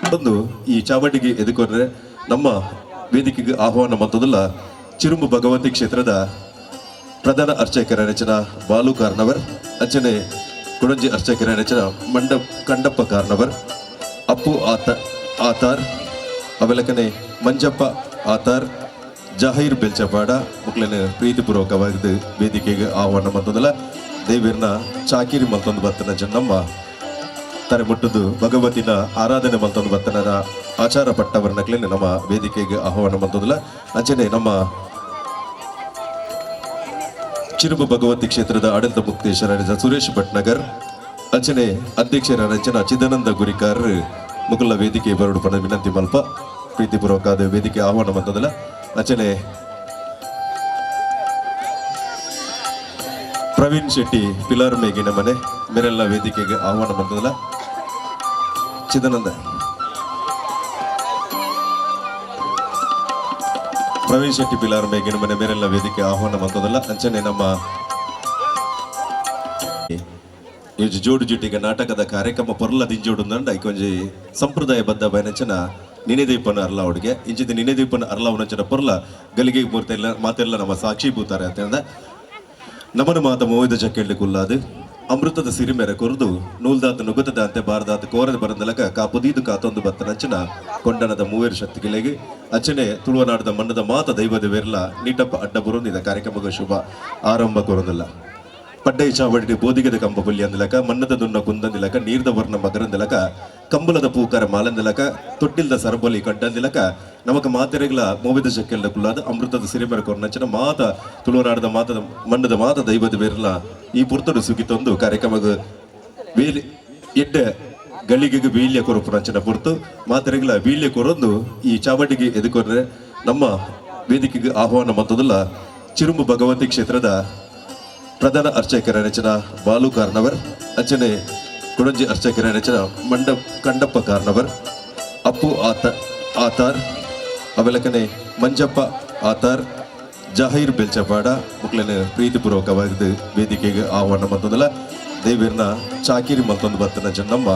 ಒಂದು ಈ ಚಾವಟಿಗೆ ಎದುಕೊಂಡ್ರೆ ನಮ್ಮ ವೇದಿಕೆಗೆ ಆಹ್ವಾನ ಮತ್ತದಲ್ಲ ಚಿರುಮು ಭಗವತಿ ಕ್ಷೇತ್ರದ ಪ್ರಧಾನ ಅರ್ಚಕರ ನೆಚ್ಚಿನ ಬಾಲು ಕಾರ್ನವರ್ ಅಂಚನೆ ಕುಡಂಜಿ ಅರ್ಚಕರ ನೆಚ್ಚಿನ ಕಂಡಪ್ಪ ಕಾರ್ನವರ್ ಅಪ್ಪು ಆತಾರ್ ಅವೆಲಕನೆ ಮಂಜಪ್ಪ ಆತಾರ್ ಜಹೀರ್ ಬೆಲ್ಚಪಾಡ ಮುಕ್ಳನ ಪ್ರೀತಿಪೂರ್ವಕವಾಗಿ ವೇದಿಕೆಗೆ ಆಹ್ವಾನ ಮತ್ತದಲ್ಲ ದೇವರನ್ನ ಚಾಕಿರಿ ಮಲ್ತೊಂದು ಬರ್ತನ ನಮ್ಮ ತಾರೆ ಮುಟ್ಟುದು ಭಗವತಿನ ಆರಾಧನೆ ಮಲ್ತೊಂದು ಬರ್ತನರ ಆಚಾರ ಪಟ್ಟವರ್ನಕ್ಲೇನೆ ನಮ್ಮ ವೇದಿಕೆಗೆ ಆಹ್ವಾನ ಮತ್ತದಲ್ಲ ಅಂಚನೆ ನಮ್ಮ ಚಿರುಬು ಭಗವತಿ ಕ್ಷೇತ್ರದ ಆಡಳಿತ ಮುಕ್ತೇಶ್ವರ ಸುರೇಶ್ ಭಟ್ನಗರ್ ಅಂಚನೆ ಅಧ್ಯಕ್ಷರ ರಚನಾ ಚಿದಾನಂದ ಗುರಿಕಾರ್ ಮುಗುಲ ವೇದಿಕೆ ಬರಡು ಪಣ ವಿನಂತಿ ಮಲ್ಪ ಪ್ರೀತಿಪೂರ್ವಕವಾದ ವೇದಿಕೆ ಆಹ್ವಾನ ಬಂದದಲ್ಲ ಅಂಚನೆ ಪ್ರವೀಣ್ ಶೆಟ್ಟಿ ಪಿಲಾರ್ ಮೇಗಿನ ಮನೆ ಮೇರೆಲ್ಲ ವೇದಿಕೆಗೆ ಆಹ್ವಾನ ಬಂದದಲ್ಲ ಚಿದಾನಂದ ಪ್ರವೀಣ್ ಶೆಟ್ಟಿ ಪಿಲಾರ್ ಮೇಗಿನ ಮನೆ ಮೇರೆಲ್ಲ ವೇದಿಕೆ ಆಹ್ವಾನ ಬಂದದಲ್ಲ ಅಂಚನೆ ನಮ್ಮ ಜೋಡು ಜುಟ್ಟಿಗೆ ನಾಟಕದ ಕಾರ್ಯಕ್ರಮ ಪೊರ್ಲ ದಿಂಜೋಡುಂದಂಡ ಇಕೊಂಜಿ ಸಂಪ್ರದಾಯ ಬದ್ಧ ಬಯನಚನ ನಿನೆದೀಪನ ಅರ್ಲ ಅವಡಿಗೆ ಇಂಚಿದ ನಿನೆದೀಪನ ಅರ್ಲ ಅವನಚನ ಪೊರ್ಲ ಗಲಿಗೆ ಮೂರ್ತೆಲ್ಲ ಮಾತೆಲ್ಲ ನಮ್ಮ ಸಾಕ್ಷೀಭೂತಾರೆ ಅಂತ ನಮನ ಮಾತ ಮೋಯ್ದ ಜಕ್ಕೆಳ್ಳಿ ಕುಲ್ಲಾದು ಅಮೃತದ ಸಿರಿಮೆರೆ ಕೊರದು ನೂಲ್ದಾತ ನುಗುತದ ಅಂತೆ ಬಾರದಾತ ಕೋರದ ಬರಂದಲಕ ಕಾಪುದೀದು ಕಾತೊಂದು ಬತ್ತ ನಂಚನ ಕೊಂಡನದ ಮೂವೇರು ಶಕ್ತಿಗಳಿಗೆ ಅಚ್ಚನೆ ತುಳುವನಾಡದ ಮಣ್ಣದ ಮಾತ ದೈವದ ವೇರ್ಲ ನೀಟಪ್ಪ ಅಡ್ಡ ಬರೋದಿದ ಕಾರ್ಯಕ್ರಮದ ಶುಭ ಆರಂಭ ಕೊರೋದಿಲ್ಲ ಪಡ್ಡೈ ಚಾವಡಿ ಬೋದಿಗದ ಕಂಬ ಪುಲ್ಯ ಅಂದಲಕ ಮಣ್ಣದ ದುನ್ನ ಕುಂದಂದಿಲಕ ನೀರ್ದ ವರ್ಣ ಮಗರಂದಿಲಕ ಕಂಬಲದ ಪೂಕರ ಮಾಲಂದಿಲಕ ತೊಟ್ಟಿಲ್ದ ಸರಬಲಿ ಕಡ್ಡಂದಿಲಕ ನಮಕ ಮಾತೆರೆಗಳ ಮೋವಿದ ಶಕ್ಕೆಲ್ಲ ಕುಲ್ಲಾದ ಅಮೃತದ ಸಿರಿಮೆರ ಕೊರ್ನಂಚನ ಮಾತ ತುಳುವನಾಡದ ಮಾತದ ಮಣ್ಣದ ಮಾತ ದೈವದ ಬೇರ್ಲ ಈ ಪುರ್ತಡು ಸುಗಿತೊಂದು ಕಾರ್ಯಕ್ರಮದ ಬೇಲಿ ಎಡ್ಡ ಗಳಿಗೆಗೆ ಬೀಳ್ಯ ಕೊರಪು ನಂಚನ ಪುರ್ತು ಮಾತೆರೆಗಳ ಬೀಳ್ಯ ಕೊರೊಂದು ಈ ಚಾವಟಿಗೆ ಎದುಕೊಂಡ್ರೆ ನಮ್ಮ ವೇದಿಕೆಗೆ ಆಹ್ವಾನ ಮತ್ತದಲ್ಲ ಚಿರುಮು ಭಗವತಿ ಕ್ಷೇತ್ರದ ಪ್ರಧಾನ ಅರ್ಚಕರ ನೆಚ್ಚಿನ ಬಾಲು ಕಾರ್ನವರ್ ಅಂಚನೆ ಕುಡಂಜಿ ಅರ್ಚಕರ ನೆಚ್ಚಿನ ಕಂಡಪ್ಪ ಕಾರ್ನವರ್ ಅಪ್ಪು ಆತಾರ್ ಅವೆಲಕನೆ ಮಂಜಪ್ಪ ಆತಾರ್ ಜಹೀರ್ ಬೆಲ್ಚಪಾಡ ಮುಕ್ಳನ ಪ್ರೀತಿಪೂರ್ವಕವಾಗಿ ವೇದಿಕೆಗೆ ಆಹ್ವಾನ ಮತ್ತದಲ್ಲ ದೇವರನ್ನ ಚಾಕಿರಿ ಮಲ್ತೊಂದು ಬರ್ತನ ನಮ್ಮ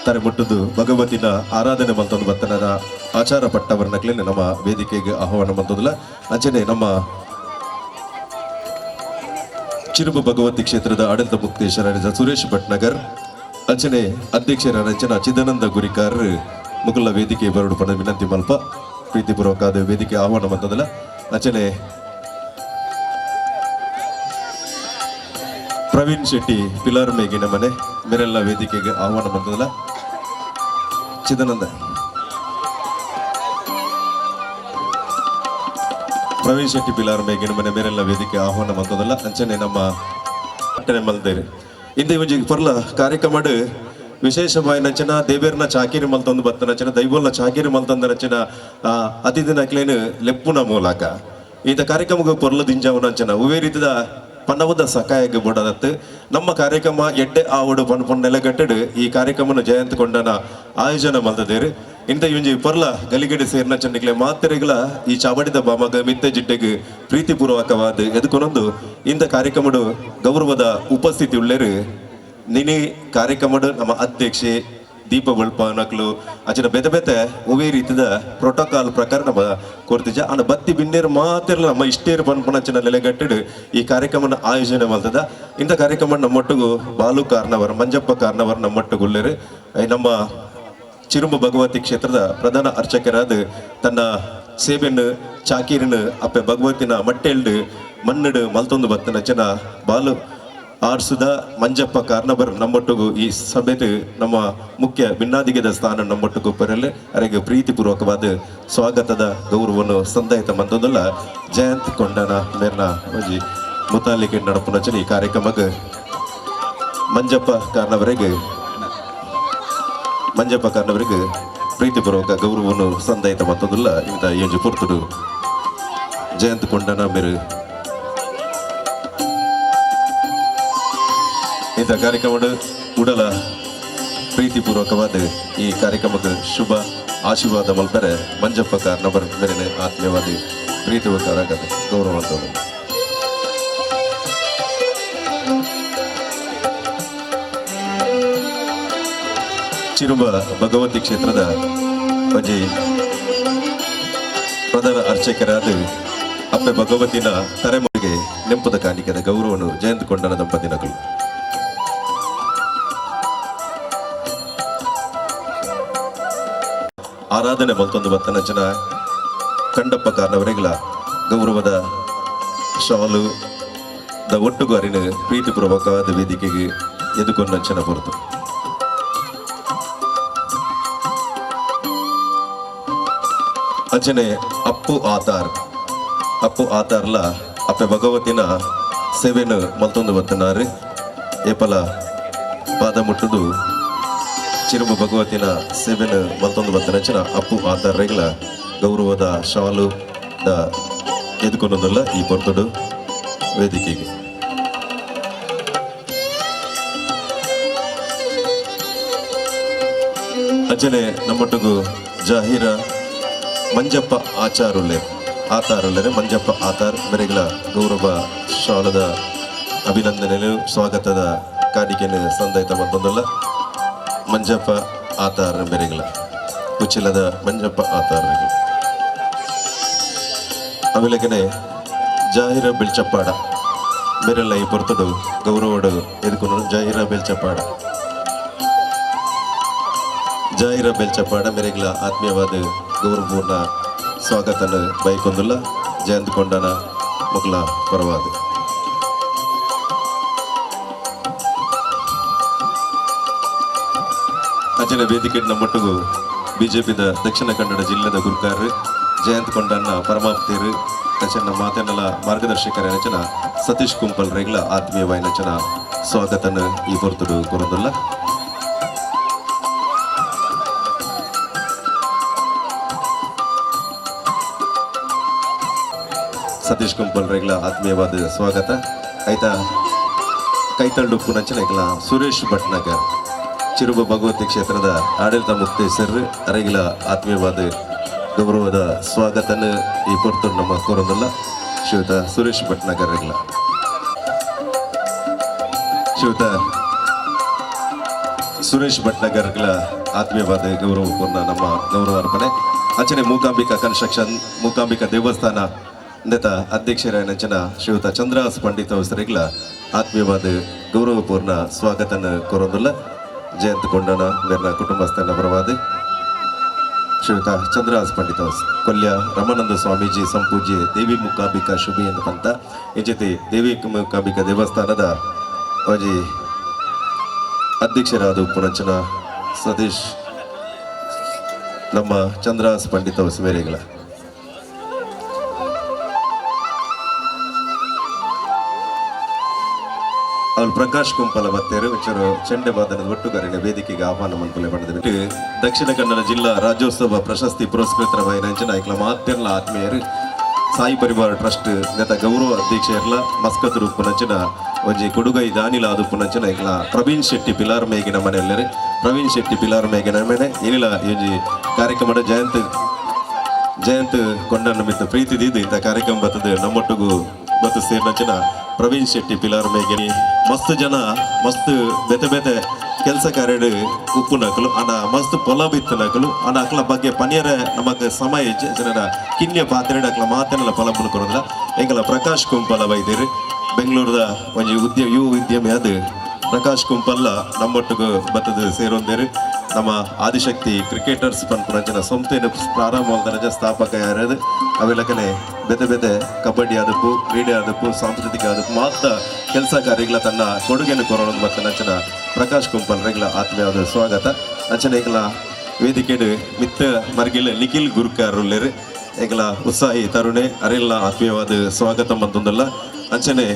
ತಾರೆ ಮುಟ್ಟುದು ಭಗವತಿನ ಆರಾಧನೆ ಮಲ್ತೊಂದು ಬರ್ತನರ ಆಚಾರ ಪಟ್ಟವರ್ನಕ್ಲೇನೆ ನಮ್ಮ ವೇದಿಕೆಗೆ ಆಹ್ವಾನ ಮತ್ತದಲ್ಲ ಅಂಚನೆ ನಮ್ಮ ಚಿರುಬು ಭಗವತಿ ಕ್ಷೇತ್ರದ ಆಡಳಿತ ಮುಕ್ತೇಶ್ವರ ಸುರೇಶ್ ಭಟ್ನಗರ್ ಅಂಚನೆ ಅಧ್ಯಕ್ಷರ ರಚನಾ ಚಿದಾನಂದ ಗುರಿಕಾರ್ ಮುಗುಲ ವೇದಿಕೆ ಬರಡು ಪಣ ವಿನಂತಿ ಮಲ್ಪ ಪ್ರೀತಿಪೂರ್ವಕವಾದ ವೇದಿಕೆ ಆಹ್ವಾನ ಬಂದದಲ್ಲ ಅಂಚನೆ ಪ್ರವೀಣ್ ಶೆಟ್ಟಿ ಪಿಲಾರ್ ಮೇಗಿನ ಮನೆ ಮೇರೆಲ್ಲ ವೇದಿಕೆಗೆ ಆಹ್ವಾನ ಬಂದದಲ್ಲ ಚಿದಾನಂದ ಪ್ರವೀಣ್ ಶೆಟ್ಟಿ ಪಿಲಾರ್ ಮೇಗಿನ ಮನೆ ಮೇರೆಲ್ಲ ವೇದಿಕೆ ಆಹ್ವಾನ ಬಂದದಲ್ಲ ಅಂಚನೆ ನಮ್ಮ ಮಲ್ದೇರಿ ಇಂದ ಇವಂಜಿ ಪರ್ಲ ಕಾರ್ಯಕ್ರಮ ವಿಶೇಷವಾಗಿ ನಚನ ದೇವೇರ್ನ ಚಾಕಿರಿ ಮಲ್ತೊಂದು ಬತ್ತ ನಚನ ದೈವಲ್ನ ಚಾಕಿರಿ ಮಲ್ತಂದ ನಚನ ಅತಿಥಿ ನಕ್ಲೇನು ಲೆಪ್ಪುನ ಮೂಲಕ ಈತ ಕಾರ್ಯಕ್ರಮಕ್ಕೆ ಪೊರ್ಲ ದಿಂಜಾವು ನಂಚನ ಉವೇ ರೀತಿದ ಪನ್ನವದ ಸಕಾಯಕ್ಕೆ ಬೋಡದತ್ತು ನಮ್ಮ ಕಾರ್ಯಕ್ರಮ ಎಡ್ಡೆ ಆವಡು ಪಣ್ ನೆಲೆಗಟ್ಟಡು ಈ ಕಾರ್ಯಕ್ರಮನ ಜಯಂತ ಕೊಂಡನ ಆಯೋಜನ ಮಲ್ತದೇರು ಇಂಥ ಇವಂಜಿ ಪೊರ್ಲ ಗಲಿಗಡೆ ಸೇರ್ನ ಚೆನ್ನಿಗ್ಲೆ ಮಾತೆರೆಗಳ ಈ ಚಾವಡಿದ ಬಾಮಗ ಮಿತ್ತೆ ಜಿಡ್ಡೆಗೆ ಪ್ರೀತಿಪೂರ್ವಕವಾದ ಎದುಕೊನೊಂದು ಇಂಥ ಕಾರ್ಯಕ್ರಮಡು ಗೌರವದ ಉಪಸ್ಥಿತಿ ಉಳ್ಳೇರು ನಿನಿ ಕಾರ್ಯಕ್ರಮಡು ನಮ್ಮ ಅಧ್ಯಕ್ಷೆ ದೀಪ ಬಳ್ಪ ನಕ್ಲು ಅಚನ ಬೆತೆ ಬೆತೆ ಒವೇ ರೀತಿದ ಪ್ರೋಟೋಕಾಲ್ ಪ್ರಕಾರ ನಮ್ಮ ಕೊರ್ತಿಜ ಅನ್ನ ಬತ್ತಿ ಬಿನ್ನೇರು ಮಾತೆಲ್ಲ ನಮ್ಮ ಇಷ್ಟೇರು ಪನ್ಪಣಚನ ನೆಲೆಗಟ್ಟಡು ಈ ಕಾರ್ಯಕ್ರಮನ ಆಯೋಜನೆ ಮಾಡ್ತದ ಇಂಥ ಕಾರ್ಯಕ್ರಮ ನಮ್ಮೊಟ್ಟಿಗೂ ಬಾಲು ಕಾರ್ನವರ್ ಮಂಜಪ್ಪ ಕಾರ್ನವರ್ ನಮ್ಮೊಟ್ಟಿಗೆ ಉಳ್ಳೇರು ನಮ್ಮ ಚಿರುಮು ಭಗವತಿ ಕ್ಷೇತ್ರದ ಪ್ರಧಾನ ಅರ್ಚಕರಾದ ತನ್ನ ಸೇವೆಯನ್ನು ಚಾಕೀರನ್ನು ಅಪ್ಪೆ ಭಗವತಿನ ಮಟ್ಟೆಲ್ಡು ಮಣ್ಣಡು ಮಲ್ತೊಂದು ಬತ್ತನ ಜನ ಬಾಲು ಆರ್ಸುದ ಮಂಜಪ್ಪ ಕಾರ್ನವರ್ ನಮ್ಮೊಟ್ಟಿಗೂ ಈ ಸಭೆದು ನಮ್ಮ ಮುಖ್ಯ ಭಿನ್ನಾದಿಗದ ಸ್ಥಾನ ನಮ್ಮೊಟ್ಟಿಗೂ ಬರಲು ಅವರಿಗೆ ಪ್ರೀತಿಪೂರ್ವಕವಾದ ಸ್ವಾಗತದ ಗೌರವವನ್ನು ಸಂದಾಯಿತ ಮಂದೊಂದಲ್ಲ ಜಯಂತ್ ಕೊಂಡನ ಮೇರ್ನ ಮುತಾಲಿಕೆ ನಡಪುನಚನ ಈ ಕಾರ್ಯಕ್ರಮಕ್ಕೆ ಮಂಜಪ್ಪ ಕಾರ್ನವರಿಗೆ ಪ್ರೀತಿಪೂರ್ವಕ ಗೌರವವನ್ನು ಸಂದಾಯಿತ ಮತ್ತೊಂದಿಲ್ಲ ಇಂಥ ಎಂಜು ಪುರ್ತುಡು ಜಯಂತ್ ಕೊಂಡನ ಮೇರು ಇಂಥ ಕಾರ್ಯಕ್ರಮ ಉಡಲ ಪ್ರೀತಿಪೂರ್ವಕವಾದ ಈ ಕಾರ್ಯಕ್ರಮಕ್ಕೆ ಶುಭ ಆಶೀರ್ವಾದ ಮಲ್ಪರೆ ಮಂಜಪ್ಪ ಕಾರ್ನವರ್ ಮೇರಿನ ಆತ್ಮೀಯವಾದ ಪ್ರೀತಿಪೂರ್ವಕ ಗೌರವಂತವರು ಚಿರುಬ ಭಗವತಿ ಕ್ಷೇತ್ರದ ಒಂಜಿ ಪ್ರಧಾನ ಅರ್ಚಕರಾದ ಅಪ್ಪೆ ಭಗವತಿನ ತಲೆಮಾರಿಗೆ ನೆಂಪದ ಕಾಣಿಕೆದ ಗೌರವನು ಜಯಂತ್ ಕೊಂಡನ ದಂಪತಿನಗಳು ಆರಾಧನೆ ಮಲ್ತೊಂದು ಬತ್ತನ ಜನ ಕಂಡಪ್ಪ ಕಾರಣವರೆಗಳ ಗೌರವದ ಶಾಲು ದ ಒಟ್ಟುಗು ಅರಿನ ಪ್ರೀತಿಪೂರ್ವಕವಾದ ವೇದಿಕೆಗೆ ಎದುಕೊಂಡಂಚನ ಹೊರತು ಅಂಚನೆ ಅಪ್ಪು ಆತಾರ್ಲ ಅಪ್ಪೆ ಭಗವತಿನ ಸೇವೆನ ಮಲ್ತೊಂದು ಬತ್ತನಾರು ಏಪಲ ಪಾದ ಮುಟ್ಟುದು ಚಿರುಬು ಭಗವತಿನ ಸೇವೆನ ಮಲ್ತೊಂದು ಬತ್ತನಂಚನ ಅಪ್ಪು ಆತಾರ್ರೆಗಳ ಗೌರವದ ಶಾಲು ದ ಎದುಕೊಂಡಲ್ಲ ಈ ಪೊರ್ತುಡು ವೇದಿಕೆಗೆ ಅಂಚನೆ ನಮ್ಮೊಟ್ಟಿಗೂ ಜಾಹೀರ ಮಂಜಪ್ಪ ಆತಾರುಲ್ಲೆ ಮಂಜಪ್ಪ ಆತಾರ್ ಮೆರೆಗಳ ಗೌರವ ಶಾಲದ ಅಭಿನಂದನೆಗಳು ಸ್ವಾಗತದ ಕಾಣಿಕೆಯನ್ನು ಸಂದೈತ ಮತ್ತೊಂದಲ್ಲ ಮಂಜಪ್ಪ ಆತಾರ್ ಮೆರೆಗಳ ಕುಚಿಲದ ಮಂಜಪ್ಪ ಆತಾರ್ಗಳು ಅವಿಲಗನೆ ಜಾಹಿರ ಬೆಳ್ಚಪ್ಪಾಡ ಮೇರೆಲ್ಲ ಈ ಪೊರ್ತುಡು ಗೌರವಡು ಎದುಕೊಂಡು ಜಾಹಿರ ಬೆಳ್ಚಪ್ಪಾಡ ಮೇರೆಗಳ ಆತ್ಮೀಯವಾದ ಗೌರವಪೂರ್ಣ ಸ್ವಾಗತನ ಬೈಕೊಂದುಲ್ಲ ಜಯಂತ್ ಕೊಂಡನ ಮಕ್ಕಳ ಪರವಾದ ಅಂಚನೆ ವೇದಿಕೆ ನಮ್ಮೊಟ್ಟಿಗೂ ಬಿಜೆಪಿದ ದಕ್ಷಿಣ ಕನ್ನಡ ಜಿಲ್ಲೆದ ಗುರುಕಾರರು ಜಯಂತ್ ಕೊಂಡನ ಪರಮಾಪ್ತಿರು ಅಂಚನ ಮಾತೇನಲ ಮಾರ್ಗದರ್ಶಕರ ನೆಂಚನ ಸತೀಶ್ ಕುಂಪಲ್ ರೆಗ್ಲ ಆತ್ಮೀಯವಾದ ನೆಂಚನ ಸ್ವಾಗತನ ಈ ಹೊರತುಡು ಕೊರೊಂದುಲ್ಲ ಸತೀಶ್ ಕುಂಪಲ್ ರೆಗ್ಲ ಆತ್ಮೀಯವಾದ ಸ್ವಾಗತ ಐತಾ ಕೈತಳ್ಳುಪ್ಪು ನಂಚನ ಐಕಲ ಸುರೇಶ್ ಭಟ್ನಾಗರ್ ಚಿರುಬ ಭಗವತಿ ಕ್ಷೇತ್ರದ ಆಡಳಿತ ಮುಕ್ತೇಶ್ವರ ಅರೆಗಿಲ ಆತ್ಮೀಯವಾದ ಗೌರವದ ಸ್ವಾಗತನ ಈ ಪೊರ್ತು ನಮ್ಮ ಕೋರೊಂದಲ್ಲ ಶ್ರೀಯುತ ಸುರೇಶ್ ಭಟ್ನಾಗರ್ ರೆಗ್ಲ ಶ್ರೀಯುತ ಸುರೇಶ್ ಭಟ್ನಾಗರ್ಗಳ ಆತ್ಮೀಯವಾದ ಗೌರವಪೂರ್ಣ ನಮ್ಮ ಗೌರವ ಅರ್ಪಣೆ ಅಂಚನೆ ಮೂಕಾಂಬಿಕಾ ದೇವಸ್ಥಾನ ನೆತ ಅಧ್ಯಕ್ಷರ ನೆಂಚನ ಶ್ರೀಯುತ ಚಂದ್ರಾಸ್ ಪಂಡಿತ ಅವಸರಿಗಳ ಆತ್ಮೀಯವಾದ ಗೌರವಪೂರ್ಣ ಸ್ವಾಗತನ ಕೋರೊಂದುಲ್ಲ ಜಯಂತ್ ಕೊಂಡನ ಮೇರ್ನ ಕುಟುಂಬಸ್ಥನ ಪರವಾದ ಶ್ರೀಯುತ ಚಂದ್ರಾಸ್ ಪಂಡಿತ ಕೊಲ್ಯ ರಮಾನಂದ ಸ್ವಾಮೀಜಿ ಸಂಪೂಜ್ಯ ದೇವಿ ಮೂಕಾಂಬಿಕಾ ಶುಭಿ ಅಂತ ಈ ಜೊತೆ ದೇವಿ ಮೂಕಾಂಬಿಕಾ ದೇವಸ್ಥಾನದ ಅಜಿ ಅಧ್ಯಕ್ಷರಾದ ಪುಣಂಚನ ಸತೀಶ್ ನಮ್ಮ ಚಂದ್ರಾಸ್ ಪಂಡಿತ ಮೇರೆಗಳ ಅವ್ರು ಪ್ರಕಾಶ್ ಕುಂಪಲ ಬತ್ತೇರು ವಿಚಾರ ಚೆಂಡೆ ಬಾದನದ ಒಟ್ಟುಗಾರಿನ ವೇದಿಕೆಗೆ ಆಹ್ವಾನ ಮನ್ಪಲೆ ಪಡೆದ ಬಿಟ್ಟು ದಕ್ಷಿಣ ಕನ್ನಡ ಜಿಲ್ಲಾ ರಾಜ್ಯೋತ್ಸವ ಪ್ರಶಸ್ತಿ ಪುರಸ್ಕೃತರ ವೈನಂಚನ ಐಕ್ಲ ಮಾತೆರ್ಲ ಆತ್ಮೀಯರು ಸಾಯಿ ಪರಿವಾರ ಟ್ರಸ್ಟ್ ನೆತ ಗೌರವ ಅಧ್ಯಕ್ಷರ್ಲ ಮಸ್ಕತ್ ರೂಪುನಂಚನ ಒಂಜಿ ಕೊಡುಗೈ ದಾನಿಲ ಅದು ಪುನಂಚನ ಐಕ್ಲ ಪ್ರವೀಣ್ ಶೆಟ್ಟಿ ಪಿಲಾರ್ ಮೇಗಿನ ಮನೆಯಲ್ಲರು ಪ್ರವೀಣ್ ಶೆಟ್ಟಿ ಪಿಲಾರ್ ಮೇಗಿನ ಮನೆ ಏನಿಲ್ಲ ಒಂಜಿ ಕಾರ್ಯಕ್ರಮದ ಜಯಂತ್ ಕೊಂಡನ ಮಿತ್ತ ಪ್ರೀತಿ ದೀದು ಇಂಥ ಕಾರ್ಯಕ್ರಮ ಬರ್ತದೆ ನಮ್ಮೊಟ್ಟಿಗೂ ಬತ್ತು ಸೇರ್ನಂಚನ ಪ್ರವೀಣ್ ಶೆಟ್ಟಿ ಪಿಲಾರ್ ಮೇಗಿನಿ ಮಸ್ತ್ ಜನ ಮಸ್ತ್ ಬೆತೆ ಕೆಲಸ ಕಾರ್ಯಡು ಉಪ್ಪು ನಕಲು ಅನ್ನ ಮಸ್ತ್ ಪೊಲ ಬಿತ್ತು ನಕಲು ಅನ್ನ ಅಕ್ಲ ಬಗ್ಗೆ ಪನಿಯರ ನಮಗೆ ಸಮಯ ಜನರ ಕಿನ್ಯ ಪಾತ್ರೆ ಅಕ್ಲ ಮಾತೇನಲ್ಲ ಫಲ ಮುನ್ಕೊರೋದಿಲ್ಲ ಎಂಗಲ ಪ್ರಕಾಶ್ ಕುಂಪಲ ವೈದ್ಯರು ಬೆಂಗಳೂರದ ಒಂಜಿ ಯುವ ಉದ್ಯಮಿ ಅದು ಪ್ರಕಾಶ್ ಕುಂಪಲ್ಲ ನಮ್ಮೊಟ್ಟಿಗೂ ಬತ್ತದ ಸೇರೊಂದೇರು ನಮ್ಮ ಆದಿಶಕ್ತಿ ಕ್ರಿಕೆಟರ್ಸ್ ಪನ್ಪುನಂಚಿನ ಸೊಂತೇನು ಪ್ರಾರಂಭ ಸ್ಥಾಪಕ ಯಾರದು ಅವೆಲ್ಲಕನೆ ಬೆತೆ ಕಬಡ್ಡಿ ಆದಪ್ಪು ಕ್ರೀಡೆ ಆದಪ್ಪು ಸಾಂಸ್ಕೃತಿಕ ಆದಪ್ಪು ಮಾತ್ರ ಕೆಲಸ ಕಾರ್ಯಗಳ ತನ್ನ ಕೊಡುಗೆಯನ್ನು ಕೊರೋನದ ಮತ್ತು ನಂಚನ ಪ್ರಕಾಶ್ ಕುಂಪಲ್ ರೆಗ್ಲ ಆತ್ಮೀಯವಾದ ಸ್ವಾಗತ ನಂಚನ ಈಗಲ ವೇದಿಕೆಡು ಮಿತ್ತ ಮರ್ಗಿಲ್ ನಿಖಿಲ್ ಗುರುಕಾರುಲ್ಲೇರು ಈಗಲ ಉತ್ಸಾಹಿ ತರುಣೆ ಅರೆಲ್ಲ ಆತ್ಮೀಯವಾದ ಸ್ವಾಗತ ಬಂತೊಂದಲ್ಲ ಅಂಚನೆ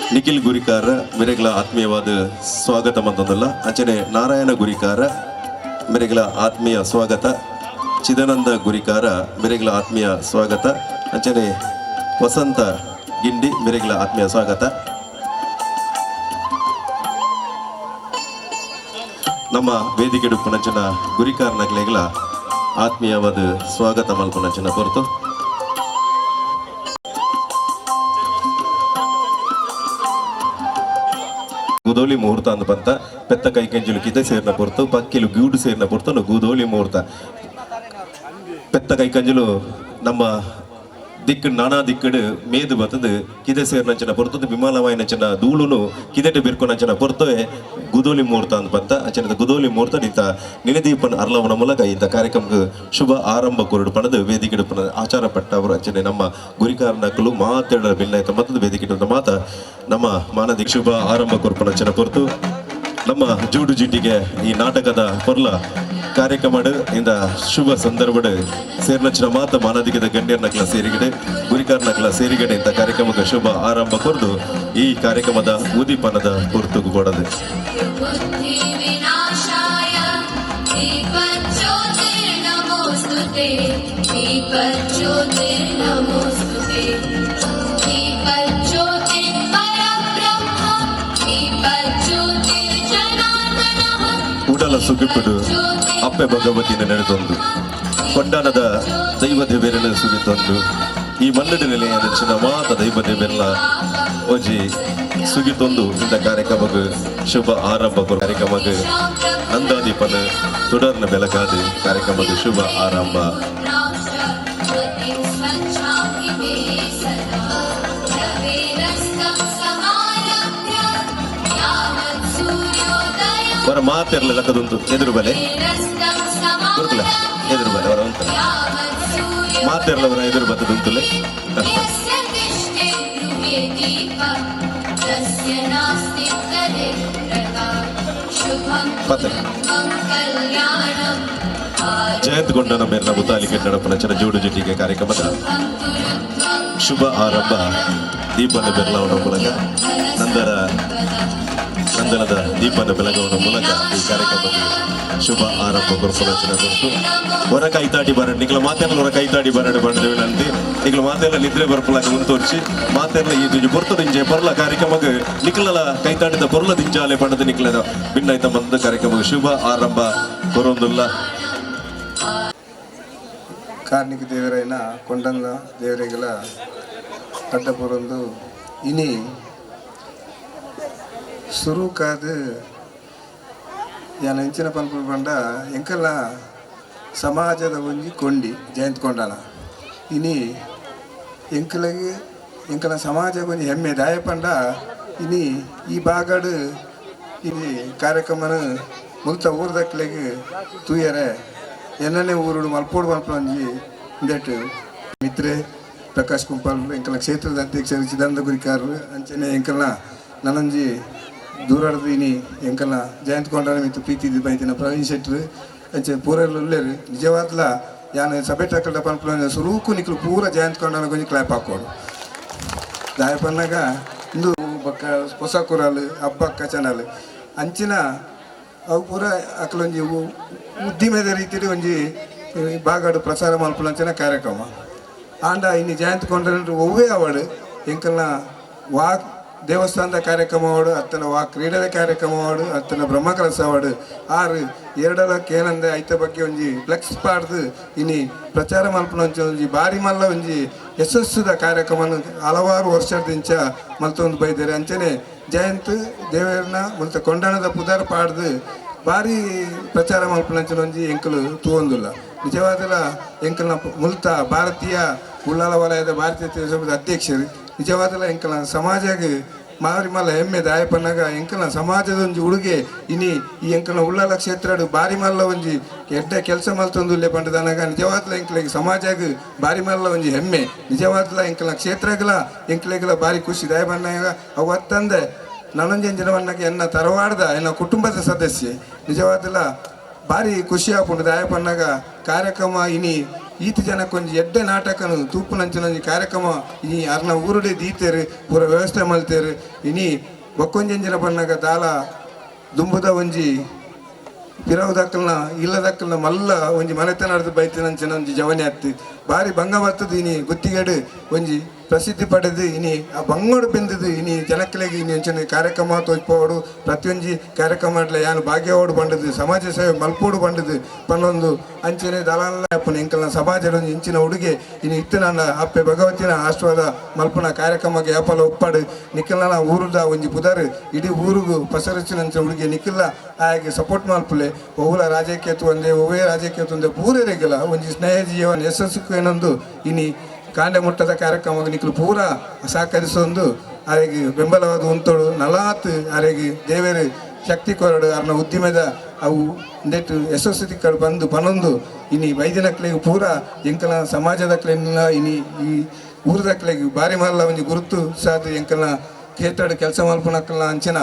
ನಿಖಿಲ್ ಗುರಿಕಾರ ಮೆರೆಗಳ ಆತ್ಮೀಯವಾದ ಸ್ವಾಗತ ಬಂತೊಂದಲ್ಲ ಅಂಚನೆ ನಾರಾಯಣ ಗುರಿಕಾರ ಮೆರೆಗಳ ಆತ್ಮೀಯ ಸ್ವಾಗತ ಚಿದಾನಂದ ಗುರಿಕಾರ ಮೆರೆಗಳ ಆತ್ಮೀಯ ಸ್ವಾಗತ ಅಂಚನೆ ವಸಂತ ಗಿಂಡಿ ಮೆರೆಗಳ ಆತ್ಮೀಯ ಸ್ವಾಗತ ನಮ್ಮ ವೇದಿಕೆ ಪುನಂಚನ ಗುರಿಕಾರ ನಗಲೆಗಳ ಆತ್ಮೀಯವಾದ ಸ್ವಾಗತ ಮಲ್ಪುನಂಚನ ಹೊರತು ಗುದೋಲಿ ಮುಹೂರ್ತ ಅಂದ್ ಬಂತ ಪೆತ್ತ ಕೈಕಂಜಲು ಕಿದೆ ಸೇರಿನ ಪೊರ್ತು ಪಕ್ಕಿಲು ಗೂಡು ಸೇರಿನ ಪೊರ್ತು ಗುದೋಲಿ ಮುಹೂರ್ತ ಪೆತ್ತ ಕೈಕಂಜಲು ನಮ್ಮ ದಿಕ್ಕು ನಾನಾ ದಿಕ್ಕಡು ಮೇದು ಬತ್ತದು ಕಿದೆ ಸೇರಿನಂಚಿನ ಪೊರ್ತದು ವಿಮಾನವಾಯಿನಂಚಿನ ಧೂಳುನು ಕಿದೆಟ್ಟು ಬಿರ್ಕೊನಂಚಿನ ಪೊರ್ತವೆ ಗುದೋಲಿ ಮುಹೂರ್ತ ಅಂದ್ ಬಂತ ಅಂಚಿನ ಗುದೋಲಿ ಮುಹೂರ್ತ ಇಂತ ನಿನದೀಪನ ಅರ್ಲವನ ಮೂಲಕ ಇಂಥ ಕಾರ್ಯಕ್ರಮಕ್ಕೆ ಶುಭ ಆರಂಭ ಕೊರಡು ಪಣದು ವೇದಿಕೆ ಆಚಾರ ಪಟ್ಟವರು ಅಂಚನೆ ನಮ್ಮ ಗುರಿಕಾರನಕ್ಕಲು ಮಾತಾಡೋ ಭಿನ್ನಾಯ್ತ ಮತ್ತದು ವೇದಿಕೆ ಮಾತ ನಮ್ಮ ಮಾನದಿಕ್ ಶುಭ ಆರಂಭ ಕೊರ್ಪನಂಚಿನ ಪೊರ್ತು ನಮ್ಮ ಜೂಡು ಜಿಟ್ಟಿಗೆ ಈ ನಾಟಕದ ಪೊರ್ಲ ಕಾರ್ಯಕ್ರಮ ಇಂದ ಶುಭ ಸಂದರ್ಭಡ್ ಸೇರ್ನಚ್ಚಿನ ಮಾತ ಮಾನದಿಕದ ಗಣ್ಯರ್ನಕ್ಲ ಸೇರಿಗಡೆ ಗುರಿಕಾರ್ನಕ್ಲ ಸೇರಿಗಡೆ ಇಂಥ ಕಾರ್ಯಕ್ರಮಕ್ಕೆ ಶುಭ ಆರಂಭ ಕೊರ್ದು ಈ ಕಾರ್ಯಕ್ರಮದ ಉದಿಪನದ ಗುರುತುಗು ಕೊಡದು ಉಡಲ ಸುಗಿಪ್ಪುಡು ಅಪ್ಪೆ ಭಗವತಿನ ನಡೆದೊಂದು ಕೊಂಡಾನದ ದೈವ ದೇವೇರನ ಸುಗಿತೊಂದು ಈ ಮನ್ನಡ ನೆಲೆಯ ನೆಚ್ಚಿನ ಮಾತ ದೈವ ದೇವೆಲ್ಲ ಓಜಿ ಸುಗಿತೊಂದು ಇಂಥ ಕಾರ್ಯಕ್ರಮಕ್ಕೆ ಶುಭ ಆರಂಭ ಕಾರ್ಯಕ್ರಮಕ್ಕೆ ನಂದಾದೀಪನ ತುಡರ್ನ ಬೆಳಗಾದ ಕಾರ್ಯಕ್ರಮಕ್ಕೆ ಶುಭ ಆರಂಭ ಅವರ ಮಾತಿರಲಿ ಲಕ್ಕದೊಂದು ಎದುರು ಬಲೆ ಗುರುಕುಲ ಎದುರು ಬಲೆ ಅವರ ಉಂಟು ಮಾತಿರಲವರ ಎದುರು ಬತ್ತದುಂತುಲೆ ಜಯಂತ್ ಗೊಂಡನ ಮೇಲಿನ ಮುತಾಲಿ ಕೆಟ್ಟಡಪ್ಪನ ಚನ ಜೋಡು ಜೊತೆಗೆ ಕಾರ್ಯಕ್ರಮದ ಶುಭ ಆರಂಭ ದೀಪನ ಬೆರಳವನ ಮೂಲಕ ನಂದನದ ದೀಪನ ಬೆಳಗವನ ಮೂಲಕ ಈ ಕಾರ್ಯಕ್ರಮಕ್ಕೆ ಶುಭ ಆರಂಭ ಕೊರ್ಪಲಚನ ಕೊಟ್ಟು ಹೊರ ಕೈತಾಡಿ ಬರಡು ನಿಗ್ಲ ಮಾತೆಲ್ಲ ಹೊರ ಕೈತಾಡಿ ಬರಡು ಬಂದಿವೆ ನಂತಿ ನಿಗ್ಲ ಮಾತೆಲ್ಲ ನಿದ್ರೆ ಬರ್ಪಲಾಗ ಮುಂತೋರ್ಸಿ ಮಾತೆಲ್ಲ ಈ ಬರ್ತದಿಂಜೆ ಬರ್ಲ ಕಾರ್ಯಕ್ರಮಕ್ಕೆ ನಿಕ್ಲಲ ಕೈತಾಡಿದ ಪೊರ್ಲ ದಿಂಜಾಲೆ ಪಣದ ನಿಕ್ಲದ ಭಿನ್ನಾಯ್ತ ಬಂದ ಕಾರ್ಯಕ್ರಮಕ್ಕೆ ಶುಭ ಆರಂಭ ಕೊರೊಂದುಲ್ಲ ಕಾರ್ಣಿಕ ದೇವರೈನ ಕೊಂಡಂದ ದೇವರಿಗಳ ಅಡ್ಡ ಪೊರೊಂದು ಇನಿ ಸುರುಕಾದ ಯಾನ ಹೆಂಚಿನ ಪನ್ಪು ಬಂಡ ಎಂಕಲ್ಲ ಸಮಾಜದ ಒಂಜಿ ಕೊಂಡಿ ಜಯಂತ್ ಕೊಂಡನ ಇನಿ ಎಂಕಲ ಸಮಾಜ ಒಂಜಿ ಹೆಮ್ಮೆ ದಾಯ ಪಂಡ ಇನಿ ಈ ಬಾಗಡು ಇನಿ ಕಾರ್ಯಕ್ರಮನ ಮುಲ್ತ ಊರ್ದಕ್ಲೆಗೆ ತೂಯರೆ ಎನ್ನನೇ ಊರುಡು ಮಲ್ಪೋಡು ಮಲ್ಪಂಜಿ ಇಂದೆಟ್ಟು ಮಿತ್ರೆ ಪ್ರಕಾಶ್ ಕುಂಪಾಲ್ ಎಂಕಲ ಕ್ಷೇತ್ರದ ಅಧ್ಯಕ್ಷರು ಚಿದಾನಂದ ಗುರಿಕಾರರು ಅಂಚನೆ ಎಂಕಲ್ನ ನನಂಜಿ ದೂರಾಡ್ದೀನಿ ಎಂಕಲ್ನ ಜಯಂತ್ ಕೊಂಡನ ಮಿತ್ತು ಪ್ರೀತಿ ಬೈತಿನ ಪ್ರವೀಣ್ ಶೆಟ್ರು ಅಂಚೆ ಪೂರಲ್ಲಿ ಉಳ್ಳೇರು ನಿಜವಾದ್ಲ ಯಾನು ಸಭೆ ಟಕ್ಕಲ್ದ ಪನ್ಪುಲ ಸುರೂಕು ನಿಕ್ಲು ಪೂರ ಜಯಂತ್ ಕೊಂಡನ ಕೊಂಚ ಕ್ಲಾಪ್ ಹಾಕೋಡು ದಾಯ ಪನ್ನಾಗ ಇಂದು ಬಕ್ಕ ಹೊಸ ಕುರಾಲು ಹಬ್ಬಕ್ಕ ಚಾನಲ್ ಅಂಚಿನ ಅವು ಪೂರ ಅಕ್ಕಲೊಂಜಿ ಉದ್ದಿಮೆದ ರೀತಿಯಲ್ಲಿ ಒಂಜಿ ಬಾಗಾಡು ಪ್ರಸಾರ ಮಲ್ಪುನಂಚಿನ ಕಾರ್ಯಕ್ರಮ ಆಂಡ ಇನ್ನು ಜಯಂತ್ ಕೊಂಡ್ರೆ ಒವ್ವೇ ಅವಾರ್ಡ್ ಎಂಕಲ್ನ ವಾ ದೇವಸ್ಥಾನದ ಕಾರ್ಯಕ್ರಮ ಅವಾರ್ಡ್ ಅತ್ತನ ವಾ ಕ್ರೀಡೆದ ಕಾರ್ಯಕ್ರಮ ಅವಾರ್ಡ್ ಅತ್ತನ ಬ್ರಹ್ಮಕಲಸ ಅವಾರ್ಡ್ ಆರು ಎರಡಲಕ್ಕೆ ಏನಂದೆ ಐತ ಬಗ್ಗೆ ಒಂಜಿ ಫ್ಲೆಕ್ಸ್ ಪಾಡ್ದು ಇನ್ನು ಪ್ರಚಾರ ಮಲ್ಪುನಂಚ ಒಂಜಿ ಬಾರಿ ಮಲ್ಲ ಒಂಜಿ ಯಶಸ್ಸುದ ಕಾರ್ಯಕ್ರಮನ ಹಲವಾರು ವರ್ಷದಿಂಚ ಮಲ್ತೊಂದು ಬೈದಾರೆ ಅಂಚನೆ ಜಯಂತ್ ದೇವೇರ್ನ ಮತ್ತು ಕೊಂಡಣದ ಪುದಾರ ಪಾಡ್ದು ಭಾರಿ ಪ್ರಚಾರ ಮಲ್ಪನಂಚಿನ ಒಂಜಿ ಎಂಕಲು ತೂವೊಂದುಲ್ಲ ನಿಜವಾದಲ ಎಂಕಲ್ನ ಮುಲ್ತ ಭಾರತೀಯ ಉಳ್ಳಾಲ ವಲಯದ ಭಾರತೀಯ ಸಭಾದ ಅಧ್ಯಕ್ಷರು ನಿಜವಾದಲ ಎಂಕಲ್ನ ಸಮಾಜಗೆ ಮಾರಿ ಮಲ್ಲ ಹೆಮ್ಮೆ ದಾಯ ಪನ್ನಾಗ ಎಂಕಲ್ನ ಸಮಾಜದ ಒಂಜಿ ಉಡುಗೆ ಇನಿ ಈ ಎಂಕಲ್ನ ಉಳ್ಳಾಲ ಕ್ಷೇತ್ರ ಬಾರಿ ಮಲ್ಲ ಒಂಜಿ ಎಡ್ಡ ಕೆಲಸ ಮಲ್ತೊಂದುಲ್ಲೆ ಪಂಡದನಾಗ ನಿಜವಾದ್ಲ ಎಂಕಲಿಗೆ ಸಮಾಜಗ ಬಾರಿ ಮಲ್ಲ ಒಂಜಿ ಹೆಮ್ಮೆ ನಿಜವಾದ್ಲ ಎಂಕಲ್ನ ಕ್ಷೇತ್ರಗಳ ಎಂಕಲೆಗಳ ಬಾರಿ ಖುಷಿ ದಾಯ ಪನ್ನಾಗ ಅವತ್ತಂದೆ ನನೊಂಜೇನು ಜನವನ್ನಾಗ ಎನ್ನ ತರವಾಡ್ದ ಎನ್ನ ಕುಟುಂಬದ ಸದಸ್ಯೆ ನಿಜವಾದಲ್ಲ ಭಾರಿ ಖುಷಿ ಆಪುಂಡು ದಾಯ ಪನ್ನಾಗ ಕಾರ್ಯಕ್ರಮ ಇನಿ ಈತ ಜನಕ್ಕೊಂಜಿ ಎಡ್ಡೆ ನಾಟಕನು ತೂಪುನಂಚಿನೊಂಜಿ ಕಾರ್ಯಕ್ರಮ ಇನಿ ಅರ್ನ ಊರುಡೆ ದೀತೇರು ಪೂರ ವ್ಯವಸ್ಥೆ ಮಲ್ತೇರು ಇನಿ ಒಕ್ಕೊಂಜೆಂಜಿನ ಪನ್ನಾಗ ದಾಲ ದುಂಬುದ ಒಂಜಿ ಪಿರವುದಕ್ಕಲ್ನ ಇಲ್ಲದಕ್ಕಲ್ನ ಮಲ್ಲ ಒಂಜಿ ಮನೆತನ ನಡೆದು ಬೈತಿನಂಚಿನ ಒಂಜಿ ಜವನಿ ಹತ್ತಿ ಭಾರಿ ಭಂಗ ಬರ್ತದೆ ಇನಿ ಗುತ್ತಿಗೆಡು ಒಂಜಿ ಪ್ರಸಿದ್ಧಿ ಪಡೆದು ಇನಿ ಆ ಬಂಗೋಡು ಬೆಂದದು ಇನಿ ಜನಕ್ಕಲಿಗೆ ಇನಿ ಅಂಚಿನ ಕಾರ್ಯಕ್ರಮ ತೋಚ್ಪೋಡು ಪ್ರತಿಯೊಂದು ಕಾರ್ಯಕ್ರಮ ಯಾನು ಭಾಗ್ಯವಾಡು ಬಂಡದು ಸಮಾಜ ಸೇವೆ ಮಲ್ಪೋಡು ಬಂಡದು ಪನ್ನೊಂದು ಅಂಚನೆ ದಲಾಲ ಅಪ್ಪನ ಎಂಕಲ್ನ ಸಮಾಜದ ಇಂಚಿನ ಹುಡುಗೆ ಇನ್ನು ಇತ್ತು ನನ್ನ ಅಪ್ಪೆ ಭಗವತಿನ ಆಶೀರ್ವಾದ ಮಲ್ಪನ ಕಾರ್ಯಕ್ರಮಕ್ಕೆ ಯಾಪಲ ಒಪ್ಪಾಡು ನಿಖಿಲ್ನ ಊರುದ ಒಂಜಿ ಪುದಾರ್ ಇಡೀ ಊರಿಗೂ ಪಸರಿಸಿನ ಹುಡುಗಿ ನಿಖಿಲ್ಲ ಹಾಗೆ ಸಪೋರ್ಟ್ ಮಲ್ಪಲೆ ಒವ್ವಲ ರಾಜಕೀಯ ಒಂದೇ ಒವ್ವೇ ರಾಜಕೀಯ ಒಂದೇ ಪೂರೈರೆಗಿಲ್ಲ ಒಂಜಿ ಸ್ನೇಹ ಜೀವನ ಯಶಸ್ಸು ಏನೊಂದು ಇನಿ ಕಾಂಡೆ ಮುಟ್ಟದ ಕಾರ್ಯಕ್ರಮ ನಿಖಲು ಪೂರ ಸಹಕರಿಸೊಂದು ಅರೆಗೆ ಬೆಂಬಲವಾದ ಉಂಟೋಡು ನಲಾತ್ ಅರೆಗೆ ದೇವೇರು ಶಕ್ತಿ ಕೊರಡು ಅರ್ನ ಉದ್ಯಮದ ಅವು ನೆಟ್ಟು ಯಶಸ್ವಿ ಕಡೆ ಬಂದು ಪನೊಂದು ಇನಿ ವೈದ್ಯನಕ್ಲಿಗೆ ಪೂರ ಎಂಕಲ ಸಮಾಜದಕ್ಲೆಲ್ಲ ಇನಿ ಈ ಊರದಕ್ಲಿಗೆ ಬಾರಿ ಮಲ್ಲ ಒಂಜಿ ಗುರುತು ಸಾದು ಎಂಕಲ್ನ ಕೇತಾಡು ಕೆಲಸ ಮಲ್ಪನಕ್ಕಲ್ಲ ಅಂಚನ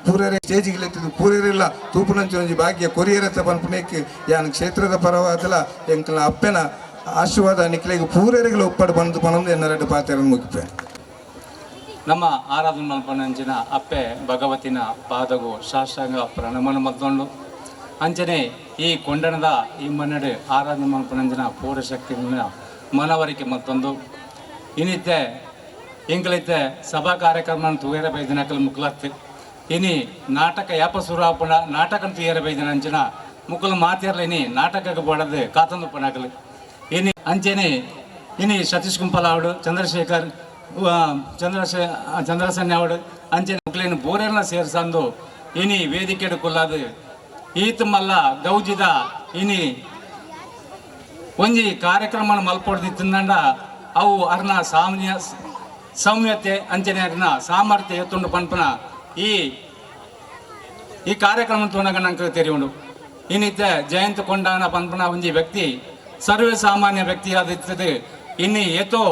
ಪೂರರೆ ಸ್ಟೇಜಿಗೆ ಲೆತ್ತಿದ್ದು ಪೂರರಿಲ್ಲ ತೂಪುನಂಚಿ ಒಂಜಿ ಭಾಗ್ಯ ಕೊರಿಯರತ್ತ ಪನ್ಪುನೇಕ್ ಯಾನ್ ಕ್ಷೇತ್ರದ ಪರವಾದಲ ಎಂಕಲ್ನ ಅಪ್ಪೆನ ಆಶೀರ್ವಾದ ನಿಕ್ಲಿಗೆ ಪೂರರಿಗಳು ಒಪ್ಪಡು ಬಂದು ಪನೊಂದು ಎನ್ನರೆಡ್ಡು ಪಾತ್ರ ಮುಗಿಪೆ ನಮ್ಮ ಆರಾಧನೆ ಮಲ್ಪನಂಚಿನ ಅಪ್ಪೆ ಭಗವತಿನ ಪಾದಗೂ ಶಾಸ್ತ್ರಾಂಗ ಪ್ರಣಮನ ಮತ್ತೊಂಡು ಅಂಚನೆ ಈ ಕೊಂಡಣದ ಈ ಮನ್ನಡೆ ಆರಾಧನೆ ಮಲ್ಪನಂಚಿನ ಪೂರ ಶಕ್ತಿನ ಮನವರಿಕೆ ಮತ್ತೊಂದು ಇನ್ನಿತ್ತೆ ಇಂಕಲೈತೆ ಸಭಾ ಕಾರ್ಯಕ್ರಮ ತೂಯರ ಬೈದಿನಕಲ್ ಮುಕ್ಲತ್ತೆ ಇನಿ ನಾಟಕ ಯಾಪ ಸುರಾಪುಣ ನಾಟಕ ತೂಯರ ಬೈದಿನ ಅಂಚಿನ ಮುಕ್ಕಲು ಮಾತಿರ್ಲ ಇನಿ ನಾಟಕಕ್ಕೆ ಬೋಡದು ಕಾತಂದು ಪಣಕಲು ಇನಿ ಅಂಚೆನೆ ಇನಿ ಸತೀಶ್ ಕುಂಪಲಾವಡು ಚಂದ್ರಶೇಖರ್ ಚಂದ್ರಸೇನ ಅವಡು ಅಂಚೆನೆ ಮುಕ್ಲೇನು ಬೋರೆಲ್ಲ ಸೇರ್ಸಂದು ಇನಿ ವೇದಿಕೆ ಕುಲ್ಲಾದು ಈತ ಮಲ್ಲ ಗೌಜಿದ ಇನಿ ಒಂಜಿ ಕಾರ್ಯಕ್ರಮ ಮಲ್ಪೊಡ್ದಿತ್ತಂಡ ಅವು ಅರ್ನ ಸೌಮ್ಯತೆ ಅಂಚನೆ ಅರ್ನ ಸಾಮರ್ಥ್ಯ ಎತ್ತುಂಡು ಪನ್ಪನ ಈ ಕಾರ್ಯಕ್ರಮ ತೋನಗ ನಂಗೆ ತೆರೆಯುಂಡು ಇನ್ನಿತ್ತೆ ಜಯಂತ ಕೊಂಡಾನ ಪನ್ಪನ ಒಂಜಿ ವ್ಯಕ್ತಿ ಸರ್ವೇ ಸಾಮಾನ್ಯ ವ್ಯಕ್ತಿ ಆದಿತ್ತದೆ ಇನ್ನಿ ಏತೋ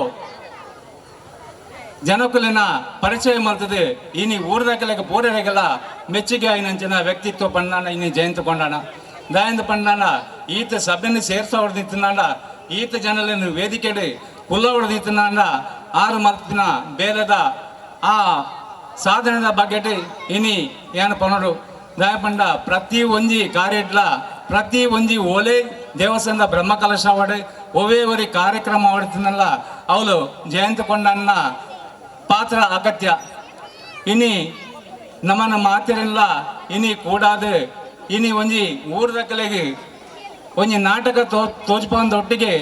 ಜನಕುಲಿನ ಪರಿಚಯ ಮಾಡ್ತದೆ ಇನಿ ಊರದಕ್ಕೆಲ್ಲ ಬೋರೆಗೆಲ್ಲ ಮೆಚ್ಚುಗೆ ಆಯ್ನಂಚಿನ ವ್ಯಕ್ತಿತ್ವ ಪಂಡಾನ ಇನ್ನು ಜಯಂತ ಕೊಂಡಾನ ದಯಂತ ಪಂಡಾನ ಈತ ಸಭೆಯನ್ನು ಸೇರ್ಸೋ ಹೊಡೆದಿತ್ತನಾಂಡ ಈತ ಜನರನ್ನು ವೇದಿಕೆಡೆ ಕುಲ್ಲ ಹೊಡೆದಿತ್ತನಾಂಡ ಆರು ಮಲ್ಪಿನ ಬೇರೆದ ಆ ಸಾಧನೆದ ಬಗ್ಗೆ ಇನಿ ಏನು ಪನೋಡು ದಯ ಪಂಡ ಪ್ರತಿ ಒಂಜಿ ಕಾರ್ಯಡ್ಲ ಪ್ರತಿ ಒಂಜಿ ಓಲೆ ದೇವಸ್ಥಾನದ ಬ್ರಹ್ಮ ಕಲಶ ಹೊಡೆ ಒವೇ ಕಾರ್ಯಕ್ರಮ ಹೊಡ್ತೀನಲ್ಲ ಅವಳು ಜಯಂತ ಕೊಂಡನ್ನ ಪಾತ್ರ ಅಗತ್ಯ ಇನಿ ನಮ್ಮನ ಮಾತಿರಲ್ಲ ಇನಿ ಕೂಡಾದು ಇನಿ ಒಂಜಿ ಊರದಕ್ಕಲೆಗೆ ಒಂಜಿ ನಾಟಕ ತೋಜ್ಪೊಂದೊಟ್ಟಿಗೆ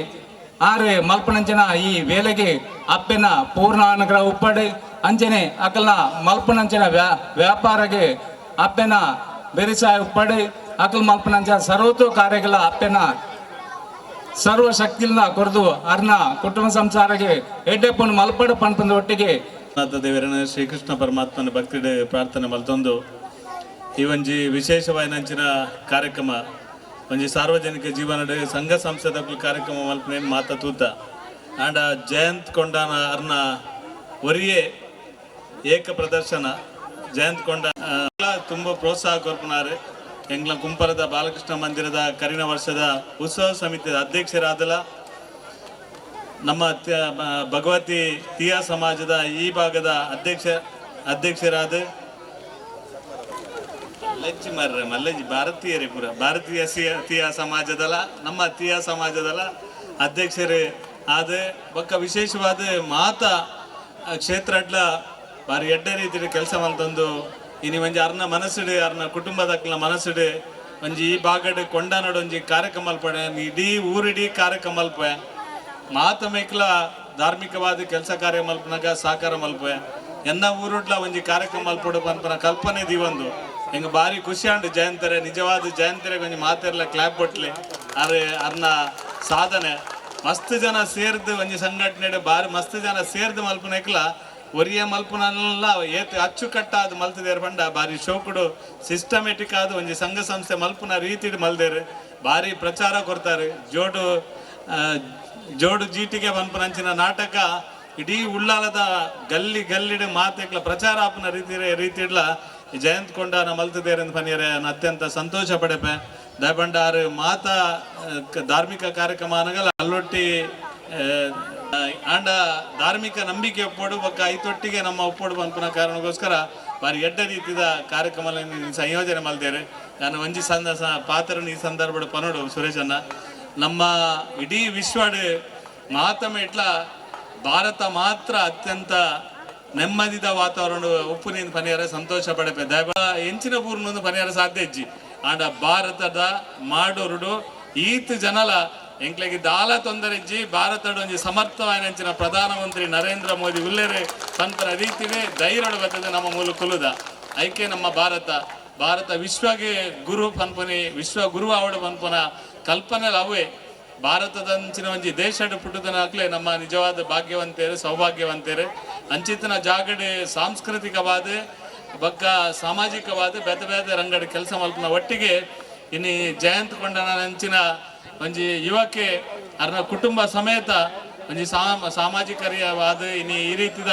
ಆರು ಮಲ್ಪನಂಚನ ಈ ವೇಳೆಗೆ ಅಪ್ಪೆನ ಪೂರ್ಣ ಅನುಗ್ರಹ ಉಪ್ಪಡೆ ಅಂಚನೆ ಅಕಲ್ನ ಮಲ್ಪನಂಚನ ವ್ಯಾಪಾರಗೆ ಅಪ್ಪೆನ ಬೆರಿಸಾಯ ಉಪ್ಪಡೆ ಅಕಲ್ ಮಲ್ಪನಂಚ ಸರ್ವತೋ ಕಾರ್ಯಗಳ ಅಪ್ಪೆನ ಸರ್ವ ಶಕ್ತಿನ ಕೊರದು ಅರ್ನ ಕುಟುಂಬ ಸಂಸಾರಗೆ ಎಡ್ಡೆಪ್ಪನ ಮಲ್ಪಡ ಪನ್ಪಂದ ಒಟ್ಟಿಗೆ ದೇವರನ ಶ್ರೀಕೃಷ್ಣ ಪರಮಾತ್ಮನ ಭಕ್ತಿಡೆ ಪ್ರಾರ್ಥನೆ ಮಲ್ತೊಂದು ಈ ಒಂಜಿ ವಿಶೇಷವಾಯಿನಂಚಿನ ಕಾರ್ಯಕ್ರಮ ಒಂಜಿ ಸಾರ್ವಜನಿಕ ಜೀವನದ ಸಂಘ ಸಂಸ್ಥೆದ ಕಾರ್ಯಕ್ರಮ ಮಲ್ಪನೇನು ಮಾತ ತೂತ ಆಂಡ ಜಯಂತ್ ಕೊಂಡಾನ ಅರ್ನ ಒರಿಯೇ ಏಕ ಪ್ರದರ್ಶನ ಜಯಂತ್ ಕೊಂಡ ತುಂಬ ಪ್ರೋತ್ಸಾಹ ಕೊರ್ಪುನಾರೆ ಎಂಗ್ಲ ಕುಂಪರದ ಬಾಲಕೃಷ್ಣ ಮಂದಿರದ ಕರಿನ ವರ್ಷದ ಉತ್ಸವ ಸಮಿತಿಯ ಅಧ್ಯಕ್ಷರಾದಲ ನಮ್ಮ ಭಗವತಿ ತೀಯಾ ಸಮಾಜದ ಈ ಭಾಗದ ಅಧ್ಯಕ್ಷರಾದ ಲಜ್ಜಿ ಮರ್ರೆ ಮಲ್ಲಜ್ಜಿ ಭಾರತೀಯರೇ ಪೂರ ಭಾರತೀಯ ತೀಯಾ ಸಮಾಜದಲ್ಲ ನಮ್ಮ ತೀಯಾ ಸಮಾಜದಲ್ಲ ಅಧ್ಯಕ್ಷರೇ ಆದ ಬೊಕ್ಕ ವಿಶೇಷವಾದ ಮಾತಾ ಕ್ಷೇತ್ರಡ್ಲ ಬಾರಿ ಎಡ್ಡೆ ರೀತಿಯ ಕೆಲಸ ಮಲ್ತಂದು ಇನಿ ಒಂಜಿ ಅರ್ನ ಮನಸ್ಸುಡು ಅರ್ನ ಕುಟುಂಬದಕ್ಲ ಮನಸ್ಸುಡು ಒಂಜಿ ಈ ಭಾಗಡ್ ಕೊಂಡಾನಡು ಒಂಜಿ ಕಾರ್ಯಕ್ರಮ ಮಲ್ಪಡೆ ಇಡೀ ಊರಿಡೀ ಕಾರ್ಯಕ್ರಮ ಮಲ್ಪೆ ಮಾತ ಮೇಕ್ಲ ಧಾರ್ಮಿಕವಾದ ಕೆಲಸ ಕಾರ್ಯ ಮಲ್ಪನಾಗ ಸಾಕಾರ ಮಲ್ಪೆ ಎನ್ನ ಊರುಡ್ಲ ಒಂಜಿ ಕಾರ್ಯಕ್ರಮ ಮಲ್ಪಡು ಪನ್ಪನ ಕಲ್ಪನೆ ದಿವಂದು ಹೆಂಗೆ ಭಾರಿ ಖುಷಿ ಅಂಡು ಜಯಂತರೆ ನಿಜವಾದ ಜಯಂತರೆ ಒಂಜಿ ಮಾತೆರ್ಲ ಕ್ಲಾಪ್ ಕೊಟ್ಲಿ ಅರೆ ಅರ್ನ ಸಾಧನೆ ಮಸ್ತ್ ಜನ ಸೇರ್ದು ಒಂಜಿ ಸಂಘಟನೆ ಬಾರಿ ಮಸ್ತ್ ಜನ ಸೇರ್ದು ಮಲ್ಪನೇಕ್ಲ ಒರಿಯ ಮಲ್ಪುನಲ್ಲ ಏತ್ ಅಚ್ಚುಕಟ್ಟಾದ ಮಲ್ತದೇರು ಪಂಡ ಬಾರಿ ಶೋಕುಡು ಸಿಸ್ಟಮೆಟಿಕ್ ಆದ ಒಂಜಿ ಸಂಘ ಸಂಸ್ಥೆ ಮಲ್ಪುನ ರೀತಿ ಮಲ್ದೇರು ಬಾರಿ ಪ್ರಚಾರ ಕೊಡ್ತಾರೆ ಜೋಡು ಜೀಟಿಗೆ ಪನ್ಪನಂಚಿನ ನಾಟಕ ಇಡೀ ಉಳ್ಳಾಲದ ಗಲ್ಲಿಡೆ ಮಾತೆಕ್ಲ ಪ್ರಚಾರ ಆಪನ ರೀತಿಡ್ಲ ಜಯಂತ್ ಕೊಂಡಾನ ಮಲ್ತದೇರೆಂದು ಪನಿಯರೆ ಅತ್ಯಂತ ಸಂತೋಷ ಪಡೆಪೆ ದಯಪಂಡಾರು ಮಾತಾ ಧಾರ್ಮಿಕ ಕಾರ್ಯಕ್ರಮ ಅನ್ನಗಲ್ಲ ಅಲ್ಲೊಟ್ಟಿ ಆಂಡ ಧಾರ್ಮಿಕ ನಂಬಿಕೆ ಒಪ್ಪೋಡು ಬೊಕ್ಕ ಐತೊಟ್ಟಿಗೆ ನಮ್ಮ ಒಪ್ಪೋಡು ಪನ್ಪನ ಕಾರಣಕ್ಕೋಸ್ಕರ ಬಾರಿ ಎಡ್ಡ ರೀತಿಯ ಕಾರ್ಯಕ್ರಮ ಸಂಯೋಜನೆ ಮಲ್ದೇರೆ ನಾನು ಒಂಜಿ ಪಾತ್ರನ ಈ ಸಂದರ್ಭ ಪನೋಡು ಸುರೇಶನ್ನ ನಮ್ಮ ಇಡೀ ವಿಶ್ವಡ್ ಮಾತಮ ಇಟ್ಲ ಭಾರತ ಮಾತ್ರ ಅತ್ಯಂತ ನೆಮ್ಮದಿದ ವಾತಾವರಣ ಉಪ್ಪುನಿಂದ ಪನಿಯಾರ ಸಂತೋಷ ಪಡೆಪೆ ಎಂಚಿನ ಪೂರ್ಣೊಂದು ಪನಿಯಾರ ಸಾಧ್ಯ ಇಜ್ಜಿ ಆಂಡ ಭಾರತದ ಮಾಡೋರುಡು ಈತ್ ಜನಲ ಎಂಕ್ಲೆಗೆ ದಾಲ ತೊಂದರೆ ಇಜ್ಜಿ ಭಾರತದ ಒಂಜಿ ಸಮರ್ಥವಾಯಿನಂಚಿನ ಪ್ರಧಾನಮಂತ್ರಿ ನರೇಂದ್ರ ಮೋದಿ ಉಲ್ಲೇರೆ ಪಂಪರ ರೀತಿಗೆ ಧೈರ್ಯಡು ಬರ್ತದೆ ನಮ್ಮ ಮೂಲ ಕುಲುದ ಐಕೆ ನಮ್ಮ ಭಾರತ ವಿಶ್ವಗೆ ಗುರು ಪನ್ಪನಿ ವಿಶ್ವ ಗುರು ಆವಡ ಪನ್ಪನ ಕಲ್ಪನೆ ಅವೇ ಭಾರತದಂಚಿನ ಒಂಜಿ ದೇಶಡ್ ಪುಟ್ಟದನಾಗ್ಲೇ ನಮ್ಮ ನಿಜವಾದ ಭಾಗ್ಯವಂತೇರು ಸೌಭಾಗ್ಯವಂತೇರು ಅಂಚಿತ್ತಿನ ಜಾಗಡೆ ಸಾಂಸ್ಕೃತಿಕವಾದ ಬಕ್ಕ ಸಾಮಾಜಿಕವಾದ ಬೇತೆ ಬೇತೆ ರಂಗಡ ಕೆಲಸ ಮಲ್ಪನ ಒಟ್ಟಿಗೆ ಇನ್ನು ಜಯಂತ್ ಕೊಂಡನ ಅಂಚಿನ ಒಂಜಿ ಯುವಕ್ಕೆ ಅರ್ನ ಕುಟುಂಬ ಸಮೇತ ಒಂಜಿ ಸಾಮಾಜಿಕವಾದ ಇನ್ನು ಈ ರೀತಿದ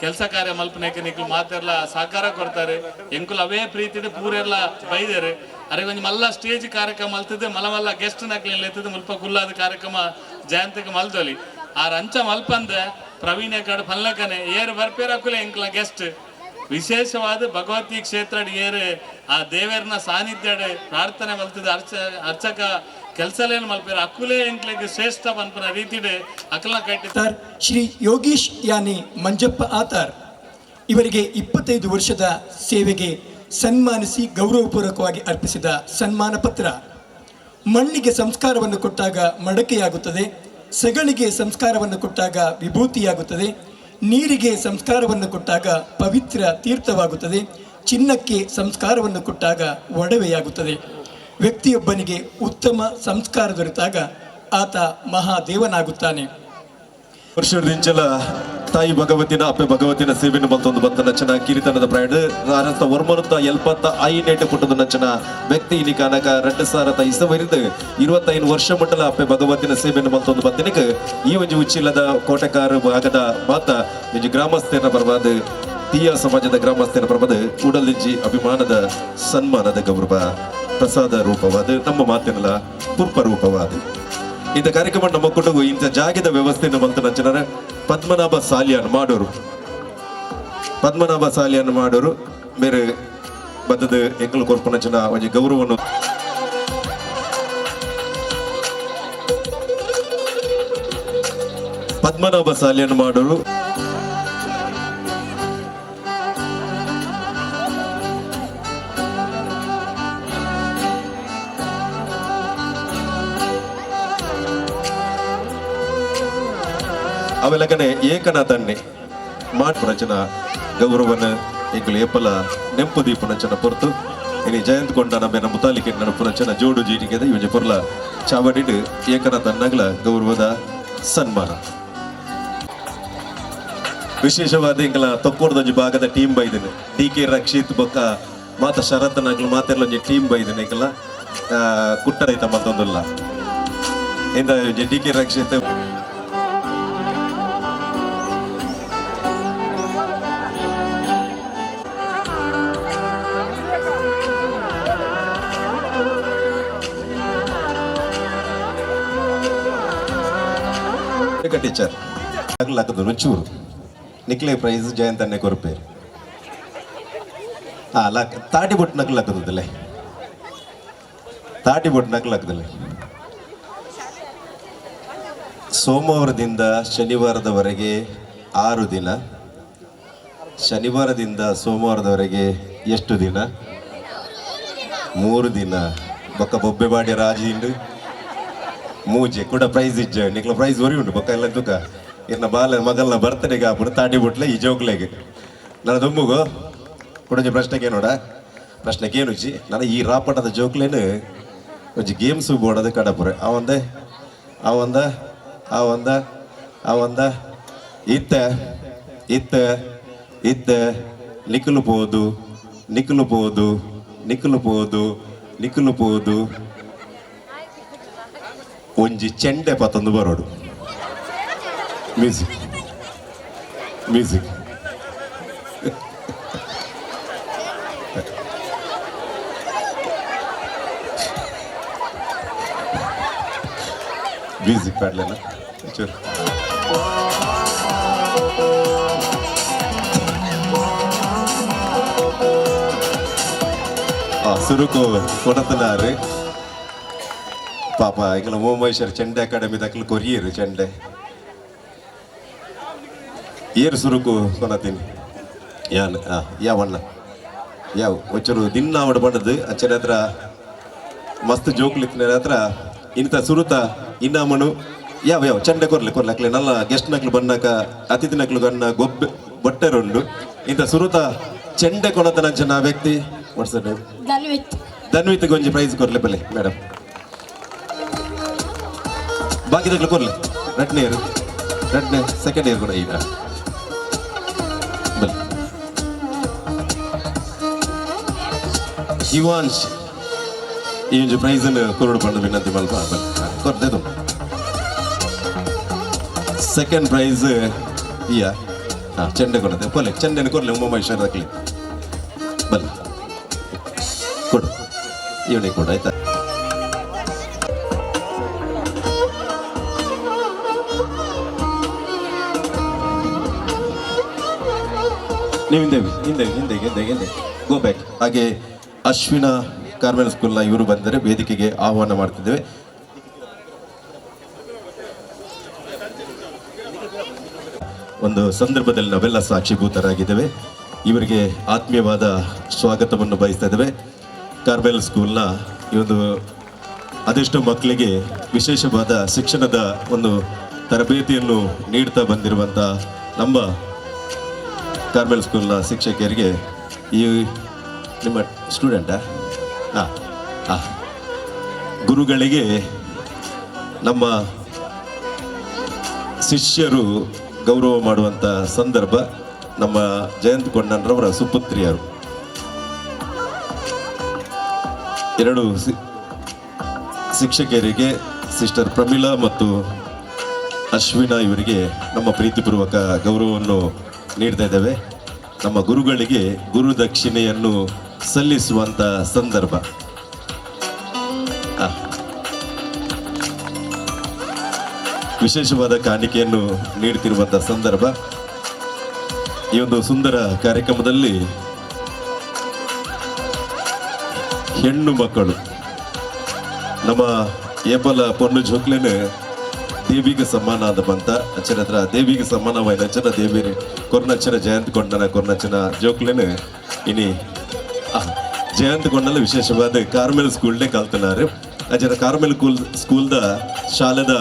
ಕೆಲಸ ಕಾರ್ಯ ಮಲ್ಪನೆಗೆ ನಿಕ್ಲು ಮಾತೆಲ್ಲ ಸಹಕಾರ ಕೊಡ್ತಾರೆ ಎಂಕುಲು ಅವೇ ಪ್ರೀತಿದೆ ಪೂರೆಲ್ಲ ಬೈದೇರು ಅರೆ ಒಂಜಿ ಮಲ್ಲ ಸ್ಟೇಜ್ ಕಾರ್ಯಕ್ರಮ ಮಲ್ತದೆ ಮಲ್ಲ ಗೆಸ್ಟ್ ನಕ್ಲಿಲ್ಲ ಎತ್ತದ ಮುಲ್ಪ ಕುಲ್ಲಾದ ಕಾರ್ಯಕ್ರಮ ಜಯಂತಿಗೆ ಮಲ್ದೊಲಿ ಆ ರಂಚ ಮಲ್ಪಂದ ಪ್ರವೀಣ್ ಕಾಡು ಪಲ್ಲಕನೆ ಏರು ಬರ್ಪೇರ ಹಾಕುಲೆ ಎಂಕ್ಲ ಗೆಸ್ಟ್ ವಿಶೇಷವಾದ ಭಗವತಿ ಕ್ಷೇತ್ರ ಏರು ಆ ದೇವರನ ಸಾನ್ನಿಧ್ಯ ಪ್ರಾರ್ಥನೆ ಮಲ್ತದೆ ಅರ್ಚಕ ಕೆಲಸಲೇನು ಮಲ್ಪೇರ ಅಕ್ಕುಲೇ ಎಂಕ್ಲೆಗೆ ಶ್ರೇಷ್ಠ ಪನ್ಪನ ರೀತಿಡೆ ಅಕಲ ಕಟ್ಟಿ ಶ್ರೀ ಯೋಗೀಶ್ ಯಾನಿ ಮಂಜಪ್ಪ ಆತಾರ್ ಇವರಿಗೆ 25 ವರ್ಷದ ಸೇವೆಗೆ ಸನ್ಮಾನಿಸಿ ಗೌರವಪೂರ್ವಕವಾಗಿ ಅರ್ಪಿಸಿದ ಸನ್ಮಾನ ಪತ್ರ. ಮಣ್ಣಿಗೆ ಸಂಸ್ಕಾರವನ್ನು ಕೊಟ್ಟಾಗ ಮಡಕೆಯಾಗುತ್ತದೆ, ಸೆಗಣಿಗೆ ಸಂಸ್ಕಾರವನ್ನು ಕೊಟ್ಟಾಗ ವಿಭೂತಿಯಾಗುತ್ತದೆ, ನೀರಿಗೆ ಸಂಸ್ಕಾರವನ್ನು ಕೊಟ್ಟಾಗ ಪವಿತ್ರ ತೀರ್ಥವಾಗುತ್ತದೆ, ಚಿನ್ನಕ್ಕೆ ಸಂಸ್ಕಾರವನ್ನು ಕೊಟ್ಟಾಗ ಒಡವೆಯಾಗುತ್ತದೆ. ವ್ಯಕ್ತಿಯೊಬ್ಬನಿಗೆ ಉತ್ತಮ ಸಂಸ್ಕಾರ ದೊರೆತಾಗ ಆತ ಮಹಾದೇವನಾಗುತ್ತಾನೆ. ವರ್ಷದಿಂಚಲ ತಾಯಿ ಭಗವತಿನ ಅಪ್ಪೆ ಭಗವತಿನ ಸೇವೆಯನ್ನು ಮತ್ತೊಂದು ಬಂತ ನಚನ ಕಿರಿತನದ ಪ್ರಾಯಡ್ ರಾರಸ್ತ ವರ್ಮರುತ್ತ 75 ಪುಟ್ಟದ ನಚನ ವ್ಯಕ್ತಿ ಇನಿಕ ಅನಕ 2000 ಇಸವರಿದ 25 ವರ್ಷ ಮಟ್ಟಲ ಅಪ್ಪೆ ಭಗವತಿನ ಸೇವೆಯನ್ನು ಮತ್ತೊಂದು ಬಂತನಿಕ ಈ ಒಂಜಿ ಉಚ್ಚಿಲ್ಲದ ಕೋಟೆಕಾರ ಭಾಗದ ಮಾತ ಒಂಜಿ ಗ್ರಾಮಸ್ಥರ ಬರವಾದ ತೀಯ ಸಮಾಜದ ಗ್ರಾಮಸ್ಥರ ಬರವಾದ ಕೂಡಲಿಂಜಿ ಅಭಿಮಾನದ ಸನ್ಮಾನದ ಗೌರವ ಪ್ರಸಾದ ರೂಪವಾದ ನಮ್ಮ ಮಾತಿನಲ್ಲ ಪೂರ್ಪ ರೂಪವಾದ ಇಂಥ ಕಾರ್ಯಕ್ರಮ ನಮ್ಮ ಕೊಟ್ಟು ಇಂಥ ಜಾಗದ ವ್ಯವಸ್ಥೆಯನ್ನು ಬಂತ ನಚನ ಪದ್ಮನಾಭ ಸಾಲಿಯನ್ ಮಾಡೋರು ಬೇರೆ ಬದ್ದದ ಎಂಕಲ್ ಕೊರ್ಪು ನಚನ ಒಂಜಿ ಗೌರವವನ್ನು ಪದ್ಮನಾಭ ಸಾಲಿಯನ್ ಮಾಡೋರು ಅವೆಲ್ಲಗನೆ ಏಕನಾಥನ್ನೇ ಮಾಡ್ಪುನಚನ ಗೌರವನ ಎಂಕುಲು ಏಪಲ ನೆಂಪು ದೀಪುನಚನ ಪೊರ್ತು ಇನಿ ಜಯಂತ್ ಕೊಂಡ ನಮ್ಮೆನ ಮುತಾಲಿಕೆ ನಡುಪುನಚನ ಜೋಡು ಜೀಟಿಗೆದ ಇವಜಿ ಪೊರ್ಲ ಚಾವಡಿಡ್ ಏಕನಾಥನ್ನಗಳ ಗೌರವದ ಸನ್ಮಾನ. ವಿಶೇಷವಾದ ಎಂಕಲ ತೊಕ್ಕೋಡ್ದೊಂಜಿ ಭಾಗದ ಟೀಮ್ ಬೈದಿನಿ DK ರಕ್ಷಿತ್ ಬೊಕ್ಕ ಮಾತ ಶರತ್ನಾಗ್ಲು ಮಾತೆರ್ಲೊಂಜಿ ಟೀಮ್ ಬೈದಿನಿ ಎಂಕಲ ಕುಟ್ಟರೈತ ಮತ್ತೊಂದುಲ್ಲ ಇಂದ DK ರಕ್ಷಿತ್ ಟೀಚರ್ ಲಕ್ಕದು ರುಚೂರು ನಿಕ್ಲೆ ಪ್ರೈಸ್ ಜಯಂತ್ ಅನ್ನೆ ಕೊರಪೇರು ತಾಟಿ ಬೊಟ್ಟು ನಕ್ಲು ಲಕ್ಕದಲ್ಲೇ ತಾಟಿ ಬೊಟ್ಟು ನಕ್ಲು ಲಕ್ಕದಲ್ಲೇ ಸೋಮವಾರದಿಂದ ಶನಿವಾರದವರೆಗೆ 6 ದಿನ, ಶನಿವಾರದಿಂದ ಸೋಮವಾರದವರೆಗೆ ಎಷ್ಟು ದಿನ? 3 ದಿನ. ಬೊಕ್ಕ ಬೊಬ್ಬೆ ಬಾಡಿ ರಾಜಿಂಡು ಮೂಜೆ ಕೂಡ ಪ್ರೈಸ್ ಇಜ್ಜ ನಿಕ್ಲ ಪ್ರೈಸ್ ಒರಿ ಉಂಟು ಬೊಕ್ಕ ಎಲ್ಲ ತುಕ ಇನ್ನ ಬಾಲ ಮಗಲ್ನ ಬರ್ತಡೆಗೆ ಹಾಕ್ಬಿಟ್ಟು ತಾಟಿ ಬಿಟ್ಲೆ ಈ ಜೋಕ್ಲೆಗೆ ನನ್ನ ದೊಮ್ಮಗು ಕೊಡಂಜಿ ಪ್ರಶ್ನೆಗೆ ನೋಡ ಪ್ರಶ್ನೆಗೇನು ಇಜ್ಜಿ ನಾನು ಈ ರಾಪಟದ ಜೋಕ್ಲೇನು ಒಂಜಿ ಗೇಮ್ಸ್ ಬೋಡೋದು ಕಡಪುರೆ ಅವಂದ ಇತ್ತ ನಿಕ್ಕಲು ಪೋದು ಒಂಜಿ ಚೆಂಡೆ ಪತ್ತೊಂದು ಬರೋಡು ಮ್ಯೂಸಿಕ್ ಪಾಡ್ಲೇನ ಚೂರು ಸುರುಕು ಕೊಡತನಾರು ಪಾಪ ಇಂಗ್ಲ ಮುಂಬೈಶರ್ ಚೆಂಡೆ ಅಕಾಡೆಮಿ ದಕ್ಕಲು ಕೊರಿಯರು ಚೆಂಡೆ ಏರು ಸುರುಕು ಕೊನತೀನಿ ಯಾನ್ ಯಾವಣ್ಣ ಯಾವ ಒಚ್ಚರು ದಿನ ಅವಡ ಬಂಡದ್ದು ಅಚ್ಚರ ಹತ್ರ ಮಸ್ತ್ ಜೋಕ್ಲಿತ್ತಿನ ಹತ್ರ ಇಂಥ ಸುರುತ ಇನ್ನಮನು ಯಾವ ಯಾವ ಚಂಡೆ ಕೊರ್ಲೆ ನಲ್ಲ ಗೆಸ್ಟ್ ನಕ್ಲು ಬನ್ನಾಕ ಅತಿಥಿ ನಕ್ಲು ಗನ್ನ ಗೊಬ್ಬೆ ಬೊಟ್ಟೆರುಂಡು ಇಂಥ ಸುರುತ ಚೆಂಡೆ ಕೊನತನಂಚನ ವ್ಯಕ್ತಿ ವಾಟ್ಸಪ್ ಧನ್ವಿತ್ ಗೊಂಜಿ ಪ್ರೈಸ್ ಕೊರ್ಲೆ ಬಲ್ಲೆ ಮೇಡಮ್ ಬಾಕಿದಾಗ್ಲು ಕೊರ್ಲೆ ರೆಡ್ನೆ ಸೆಕೆಂಡ್ ಇಯರ್ ಕೂಡ ಈಗ ಬಲ್ಲೆ ಇವಾನ್ಶ್ ಈ ಒಂದು ಪ್ರೈಸ್ ಅನ್ನು ಕೊರಡು ಪಂಡು ವಿನಂತಿ ಮಲ್ಪ ಕೊರ್ದೇದು ಸೆಕೆಂಡ್ ಪ್ರೈಸ್ ಇಯ ಚೆಂಡೆ ಕೊಡದೆ ಕೊಲೆ ಚೆಂಡೆನ ಕೊರ್ಲೆ ಉಮ್ಮ ಇಶಾರಕ್ಲಿ ಬಲ್ ಕೊಡು ಇವನಿಗೆ ಕೊಡು ಆಯ್ತಾ ನೀವು ಹಿಂದೆ ಗೋ ಬ್ಯಾಕ್. ಹಾಗೆ ಅಶ್ವಿನ ಕಾರ್ಮೆಲ್ ಸ್ಕೂಲ್ನ ಇವರು ಬಂದರೆ ವೇದಿಕೆಗೆ ಆಹ್ವಾನ ಮಾಡ್ತಿದ್ದೇವೆ. ಒಂದು ಸಂದರ್ಭದಲ್ಲಿ ನಾವೆಲ್ಲ ಸಾಕ್ಷಿಭೂತರಾಗಿದ್ದೇವೆ. ಇವರಿಗೆ ಆತ್ಮೀಯವಾದ ಸ್ವಾಗತವನ್ನು ಬಯಸ್ತಾ ಇದ್ದೇವೆ. ಕಾರ್ಮೆಲ್ ಸ್ಕೂಲ್ನ ಈ ಒಂದು ಅದೆಷ್ಟೋ ಮಕ್ಕಳಿಗೆ ವಿಶೇಷವಾದ ಶಿಕ್ಷಣದ ಒಂದು ತರಬೇತಿಯನ್ನು ನೀಡ್ತಾ ಬಂದಿರುವಂಥ ನಮ್ಮ ಕಾರ್ಮೆಲ್ ಸ್ಕೂಲ್ನ ಶಿಕ್ಷಕಿಯರಿಗೆ ಈ ನಿಮ್ಮ ಸ್ಟೂಡೆಂಟಾ ಗುರುಗಳಿಗೆ ನಮ್ಮ ಶಿಷ್ಯರು ಗೌರವ ಮಾಡುವಂಥ ಸಂದರ್ಭ. ನಮ್ಮ ಜಯಂತ್ ಕೊಂಡನ್ರವರ ಸುಪುತ್ರಿಯರು ಎರಡು ಶಿಕ್ಷಕಿಯರಿಗೆ ಸಿಸ್ಟರ್ ಪ್ರಮೀಳಾ ಮತ್ತು ಅಶ್ವಿನಾ ಇವರಿಗೆ ನಮ್ಮ ಪ್ರೀತಿಪೂರ್ವಕ ಗೌರವವನ್ನು ನೀಡ್ತಾ ಇದ್ದೇವೆ. ನಮ್ಮ ಗುರುಗಳಿಗೆ ಗುರು ದಕ್ಷಿಣೆಯನ್ನು ಸಲ್ಲಿಸುವಂಥ ಸಂದರ್ಭ. ವಿಶೇಷವಾದ ಕಾಣಿಕೆಯನ್ನು ನೀಡುತ್ತಿರುವಂಥ ಸಂದರ್ಭ. ಈ ಒಂದು ಸುಂದರ ಕಾರ್ಯಕ್ರಮದಲ್ಲಿ ಹೆಣ್ಣು ಮಕ್ಕಳು ನಮ್ಮ ಏಪಲ ಪೊನ್ನು ಜೋಕ್ಲೇನು ದೇವಿಗೆ ಸಮಾನ ಆದ ಬಂತ ಅಚ್ಚರ ಹತ್ರ ದೇವಿಗೆ ಸಮಾನವಾದ ಅಚ್ಚರ ದೇವಿ ಕೊರ್ನಚ್ಚರ ಜಯಂತ್ ಕೊಂಡನ ಕೊರ್ನಚ್ಚನ ಜೋಕ್ಲೇನು ಇನಿ ಜಯಂತ್ ಕೊಂಡಲ ವಿಶೇಷವಾದ ಕಾರ್ಮೆಲ್ ಸ್ಕೂಲ್ನೇ ಕಲ್ತನಾರು. ಅಚ್ಚರ ಕಾರ್ಮೆಲ್ ಸ್ಕೂಲ್ದ ಶಾಲೆದ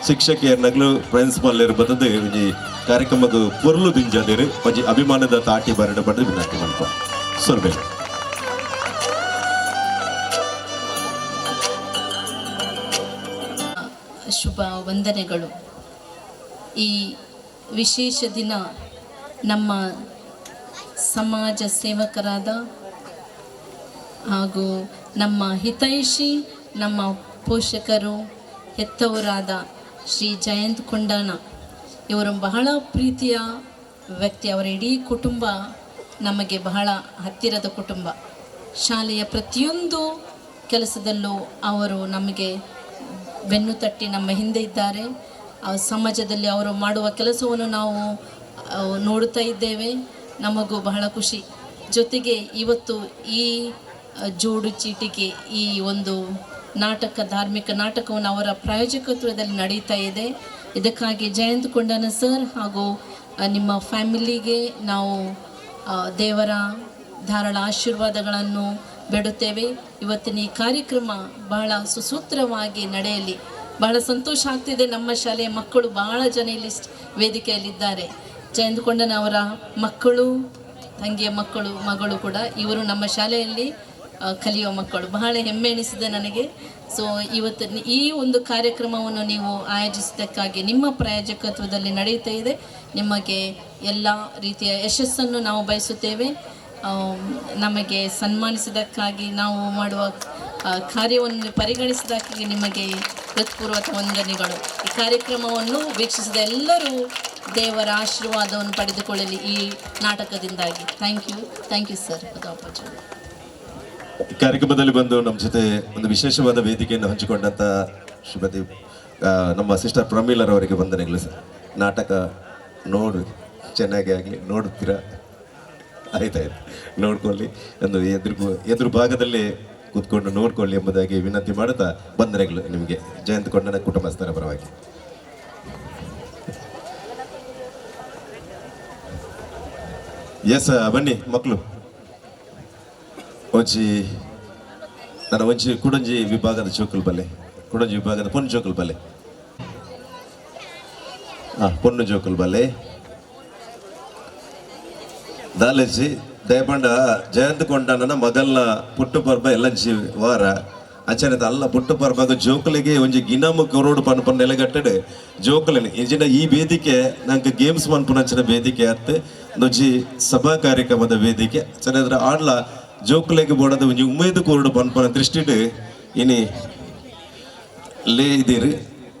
ಶಿಕ್ಷಕಿಯರ್ನಗ್ಲು ಪ್ರಿನ್ಸಿಪಾಲ್ ಇರ್ಬತ್ತದು ಈ ಕಾರ್ಯಕ್ರಮದ ಪೊರ್ಲು ದಿಂಜಾದಿರು ಒಂಜಿ ಅಭಿಮಾನದ ತಾಟಿ ಬರಡ ಬಡ್ದು ವಿನಂತಿ ಮಾಡ್ಪ ಸೊಲ್ಬೆ. ಶುಭ ವಂದನೆಗಳು. ಈ ವಿಶೇಷ ದಿನ ನಮ್ಮ ಸಮಾಜ ಸೇವಕರಾದ ಹಾಗೂ ನಮ್ಮ ಹಿತೈಷಿ ನಮ್ಮ ಪೋಷಕರು ಹೆತ್ತವರಾದ ಶ್ರೀ ಜಯಂತ್ ಕೊಂಡಾನ ಇವರು ಬಹಳ ಪ್ರೀತಿಯ ವ್ಯಕ್ತಿ. ಅವರ ಇಡೀ ಕುಟುಂಬ ನಮಗೆ ಬಹಳ ಹತ್ತಿರದ ಕುಟುಂಬ. ಶಾಲೆಯ ಪ್ರತಿಯೊಂದು ಕೆಲಸದಲ್ಲೂ ಅವರು ನಮಗೆ ಬೆನ್ನು ತಟ್ಟಿ ನಮ್ಮ ಹಿಂದೆ ಇದ್ದಾರೆ. ಸಮಾಜದಲ್ಲಿ ಅವರು ಮಾಡುವ ಕೆಲಸವನ್ನು ನಾವು ನೋಡುತ್ತಾ ಇದ್ದೇವೆ. ನಮಗೂ ಬಹಳ ಖುಷಿ. ಜೊತೆಗೆ ಇವತ್ತು ಈ ಜೋಡು ಚೀಟಿಗೆ ಈ ಒಂದು ನಾಟಕ, ಧಾರ್ಮಿಕ ನಾಟಕವನ್ನು ಅವರ ಪ್ರಾಯೋಜಕತ್ವದಲ್ಲಿ ನಡೀತಾ ಇದೆ. ಇದಕ್ಕಾಗಿ ಜಯಂತ್ ಕೊಂಡನ ಸರ್ ಹಾಗೂ ನಿಮ್ಮ ಫ್ಯಾಮಿಲಿಗೆ ನಾವು ದೇವರ ಧಾರಾಳ ಆಶೀರ್ವಾದಗಳನ್ನು ಬೇಡುತ್ತೇವೆ. ಇವತ್ತಿನ ಈ ಕಾರ್ಯಕ್ರಮ ಬಹಳ ಸುಸೂತ್ರವಾಗಿ ನಡೆಯಲಿ. ಬಹಳ ಸಂತೋಷ ಆಗ್ತಿದೆ. ನಮ್ಮ ಶಾಲೆಯ ಮಕ್ಕಳು ಬಹಳ ಜನ ಇಲ್ಲಿ ವೇದಿಕೆಯಲ್ಲಿದ್ದಾರೆ. ಜಯಂತ್ ಕೊಂಡನ ಅವರ ಮಕ್ಕಳು, ತಂಗಿಯ ಮಗಳು ಕೂಡ ಇವರು ನಮ್ಮ ಶಾಲೆಯಲ್ಲಿ ಕಲಿಯುವ ಮಕ್ಕಳು. ಬಹಳ ಹೆಮ್ಮೆ ಎನಿಸಿದೆ ನನಗೆ. ಸೊ ಇವತ್ತು ಈ ಒಂದು ಕಾರ್ಯಕ್ರಮವನ್ನು ನೀವು ಆಯೋಜಿಸಿದ್ದಕ್ಕಾಗಿ ನಿಮ್ಮ ಪ್ರಾಯೋಜಕತ್ವದಲ್ಲಿ ನಡೆಯುತ್ತಾ ಇದೆ. ನಿಮಗೆ ಎಲ್ಲ ರೀತಿಯ ಯಶಸ್ಸನ್ನು ನಾವು ಬಯಸುತ್ತೇವೆ. ನಮಗೆ ಸನ್ಮಾನಿಸಿದ್ದಕ್ಕಾಗಿ, ನಾವು ಮಾಡುವ ಕಾರ್ಯವನ್ನು ಪರಿಗಣಿಸಿದ್ದಕ್ಕಾಗಿ ನಿಮಗೆ ಹೃತ್ಪೂರ್ವಕ ವಂದನೆಗಳು. ಈ ಕಾರ್ಯಕ್ರಮವನ್ನು ವೀಕ್ಷಿಸಿದ ಎಲ್ಲರೂ ದೇವರ ಆಶೀರ್ವಾದವನ್ನು ಪಡೆದುಕೊಳ್ಳಲಿ ಈ ನಾಟಕದಿಂದಾಗಿ. Thank you sir. ಕಾರ್ಯಕ್ರಮದಲ್ಲಿ ಬಂದು ನಮ್ಮ ಜೊತೆ ಒಂದು ವಿಶೇಷವಾದ ವೇದಿಕೆಯನ್ನು ಹಂಚಿಕೊಂಡಂಥ ಶ್ರೀಮತಿ ನಮ್ಮ ಸಿಸ್ಟರ್ ಪ್ರಮೀಳರವರಿಗೆ ವಂದನೆಗಳು ಸರ್. ನಾಟಕ ನೋಡು ಚೆನ್ನಾಗಿ ಆಗಲಿ, ನೋಡುತ್ತೀರಾ? ಆಯ್ತಾಯ್ತು, ನೋಡ್ಕೊಳ್ಳಿ. ಒಂದು ಎದುರು ಭಾಗದಲ್ಲಿ ಕೂತ್ಕೊಂಡು ನೋಡ್ಕೊಳ್ಳಿ ಎಂಬುದಾಗಿ ವಿನಂತಿ ಮಾಡುತ್ತಾ ವಂದನೆಗಳು ನಿಮಗೆ ಜಯಂತ್ ಕೊಂಡನ ಕುಟುಂಬಸ್ಥರ ಪರವಾಗಿ. ಎಸ್ ಬನ್ನಿ ಮಕ್ಕಳು ಒಂಚಿ ನನ್ನ ಒಂಚಿ ಕುಡಂಜಿ ವಿಭಾಗದ ಚೋಕಲ್ ಬಲ್ಲೆ ಕುಡಂಜಿ ವಿಭಾಗದ ಪೊನ್ನು ಜೋಕಲ್ ಬಲ್ಲೆ ಪೊನ್ನು ಜೋಕಲ್ ಬಲ್ಲೆ ದಾಲೆಜಿ ದಯಪಂಡ ಜಯಂತ್ ಕೊಂಡನ ಮಗಲ್ನ ಪುಟ್ಟು ಪರ್ಬ ಎಲ್ಲಂಚಿ ವಾರ ಅಂಚನೆ ಅಲ್ಲ ಪುಟ್ಟು ಪರ್ಬಾಗ ಜೋಕಲಿಗೆ ಒಂಜಿ ಗಿನಮ ಕೊರೋಡು ಪನ್ಪನ್ ನೆಲೆಗಟ್ಟಡೆ ಜೋಕಲಿನ ಇಂಚಿನ ಈ ವೇದಿಕೆ ನಂಗೆ ಗೇಮ್ಸ್ ಮನ್ಪುನಂಚಿನ ವೇದಿಕೆ ಅತ್ತೆ ನೊಜಿ ಸಭಾ ಕಾರ್ಯಕ್ರಮದ ವೇದಿಕೆ ಚಂದ್ರ ಆಡ್ಲ ಜೋಕಲಿಗೆ ಬೋಡದ ಒಂಜಿ ಉಮೇದು ಕೊರೋಡು ಪನ್ಪನ ದೃಷ್ಟಿಡು ಇನಿ ಲೇ ಇದೀರಿ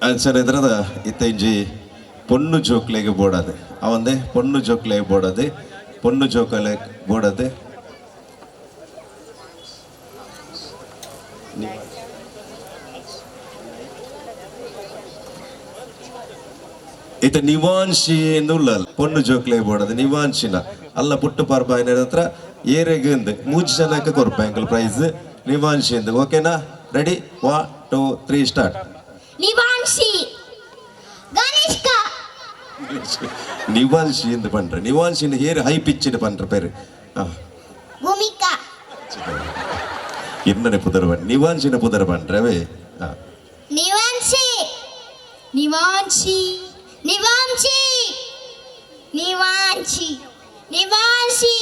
ಅಂಚನೆದ್ರದ ಇತ್ತ ಇಂಜಿ ಪೊನ್ನು ಜೋಕ್ಲೆಗೆ ಬೋಡದೆ ಅವಂದೆ ಪೊನ್ನು ಜೋಕ್ಲೆಗೆ ಬೋಡದೆ ಪೊನ್ನು ಜೋಕಲೆ ಬೋಡದೆ ಇತ ನಿವಾನ್ಶಿ ಎನ್ನುಲ್ಲ ಪೊನ್ನು ಜೋಕ್ಲೆ ಬೋಡದೆ ನಿವಾನ್ಶಿನ ಅಲ್ಲ ಪುಟ್ಟು ಪಾರ್ಬಾಯಿನ ಹತ್ರ ಏರೆಗಿಂದು 3 ಜನಕ್ಕೆ ಕೊರ್ಪಾಂಕಲ್ ಪ್ರೈಸ್ ನಿವಾನ್ಶಿ ಎಂದು ಓಕೆನಾ ರೆಡಿ 1 2 3 ಸ್ಟಾರ್ಟ್ ನಿವಾನ್ಶಿ ಗಣೇಶ್ಕ ನಿವಾನ್ಶಿ ಎಂದು ಪಂಡ್ರೆ ನಿವಾನ್ಶಿನ ಏರು ಹೈ ಪಿಚ್ಚಿನ ಪಂಡ್ರೆ ಪೇರು ಭೂಮಿಕಾ ಇನ್ನನೆ ಪುದರ ಬಣ್ಣ ನಿವಾನ್ಶಿನ ಪುದರ ಪಂಡ್ರವೇ ನಿವಾನ್ಶಿ ನಿವಾನ್ಶಿ ನಿವಾನ್ಶಿ ನಿವಾನ್ಶಿ ನಿವಾನ್ಶಿ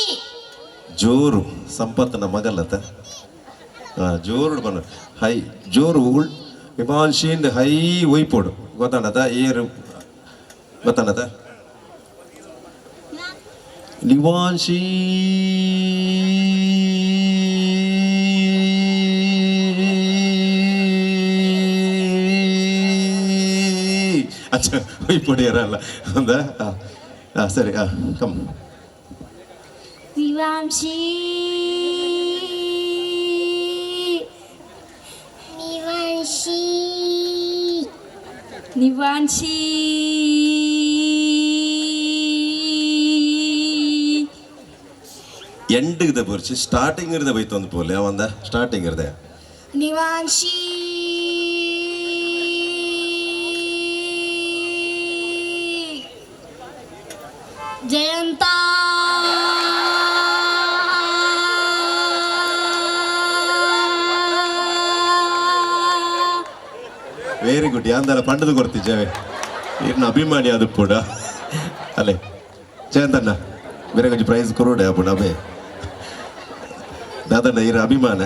ಜೋರು ಸಂಪತ್ತನ ಮಗಲ್ಲತ ಜೋರು ಬಣ್ಣ ಹೈ ಜೋರು ನಿವಾನ್ಶಿಂದ ಹೈ ಒಯ್ಪೋಡು ಗೊತ್ತಾನದ ಏರು ಗೊತ್ತಾನದ ನಿವಾನ್ಶಿ ಅಚ್ಚಾ ಒಯ್ಪೋಡು ಯಾರಲ್ಲ ಅಂದ ಸರಿ ಕಮ್ ನಿವಾನ್ಶಿ ನಿವಾನ್ಶಿ ನಿವಾನ್ಶಿ ಎಂಡ್ ಇರ್ದೆ ಬರ್ಚಿ ಸ್ಟಾರ್ಟಿಂಗ್ ಇರ್ದೆ ಬೈತು ಒಂದು ಪೋಲೆ ಅವಂದ ಸ್ಟಾರ್ಟಿಂಗ್ ಇರ್ದೆ ನಿವಾನ್ಶಿ ಜಯಂತ ವೆರಿ ಗುಡ್ ಯಾಂದಲ ಪಂಡದು ಕೊಡ್ತಿದ್ದೇವೆ ಇನ್ನು ಅಭಿಮಾನಿ ಅದು ಕೂಡ ಅಲ್ಲೇ ಜಯಂತಣ್ಣ ಬೇರೆ ಕೊಂಚ ಪ್ರೈಸ್ ಕೊರೋಡೆ ಅಪ್ಪು ನಬೆ ದಾದಣ್ಣ ಇರ ಅಭಿಮಾನ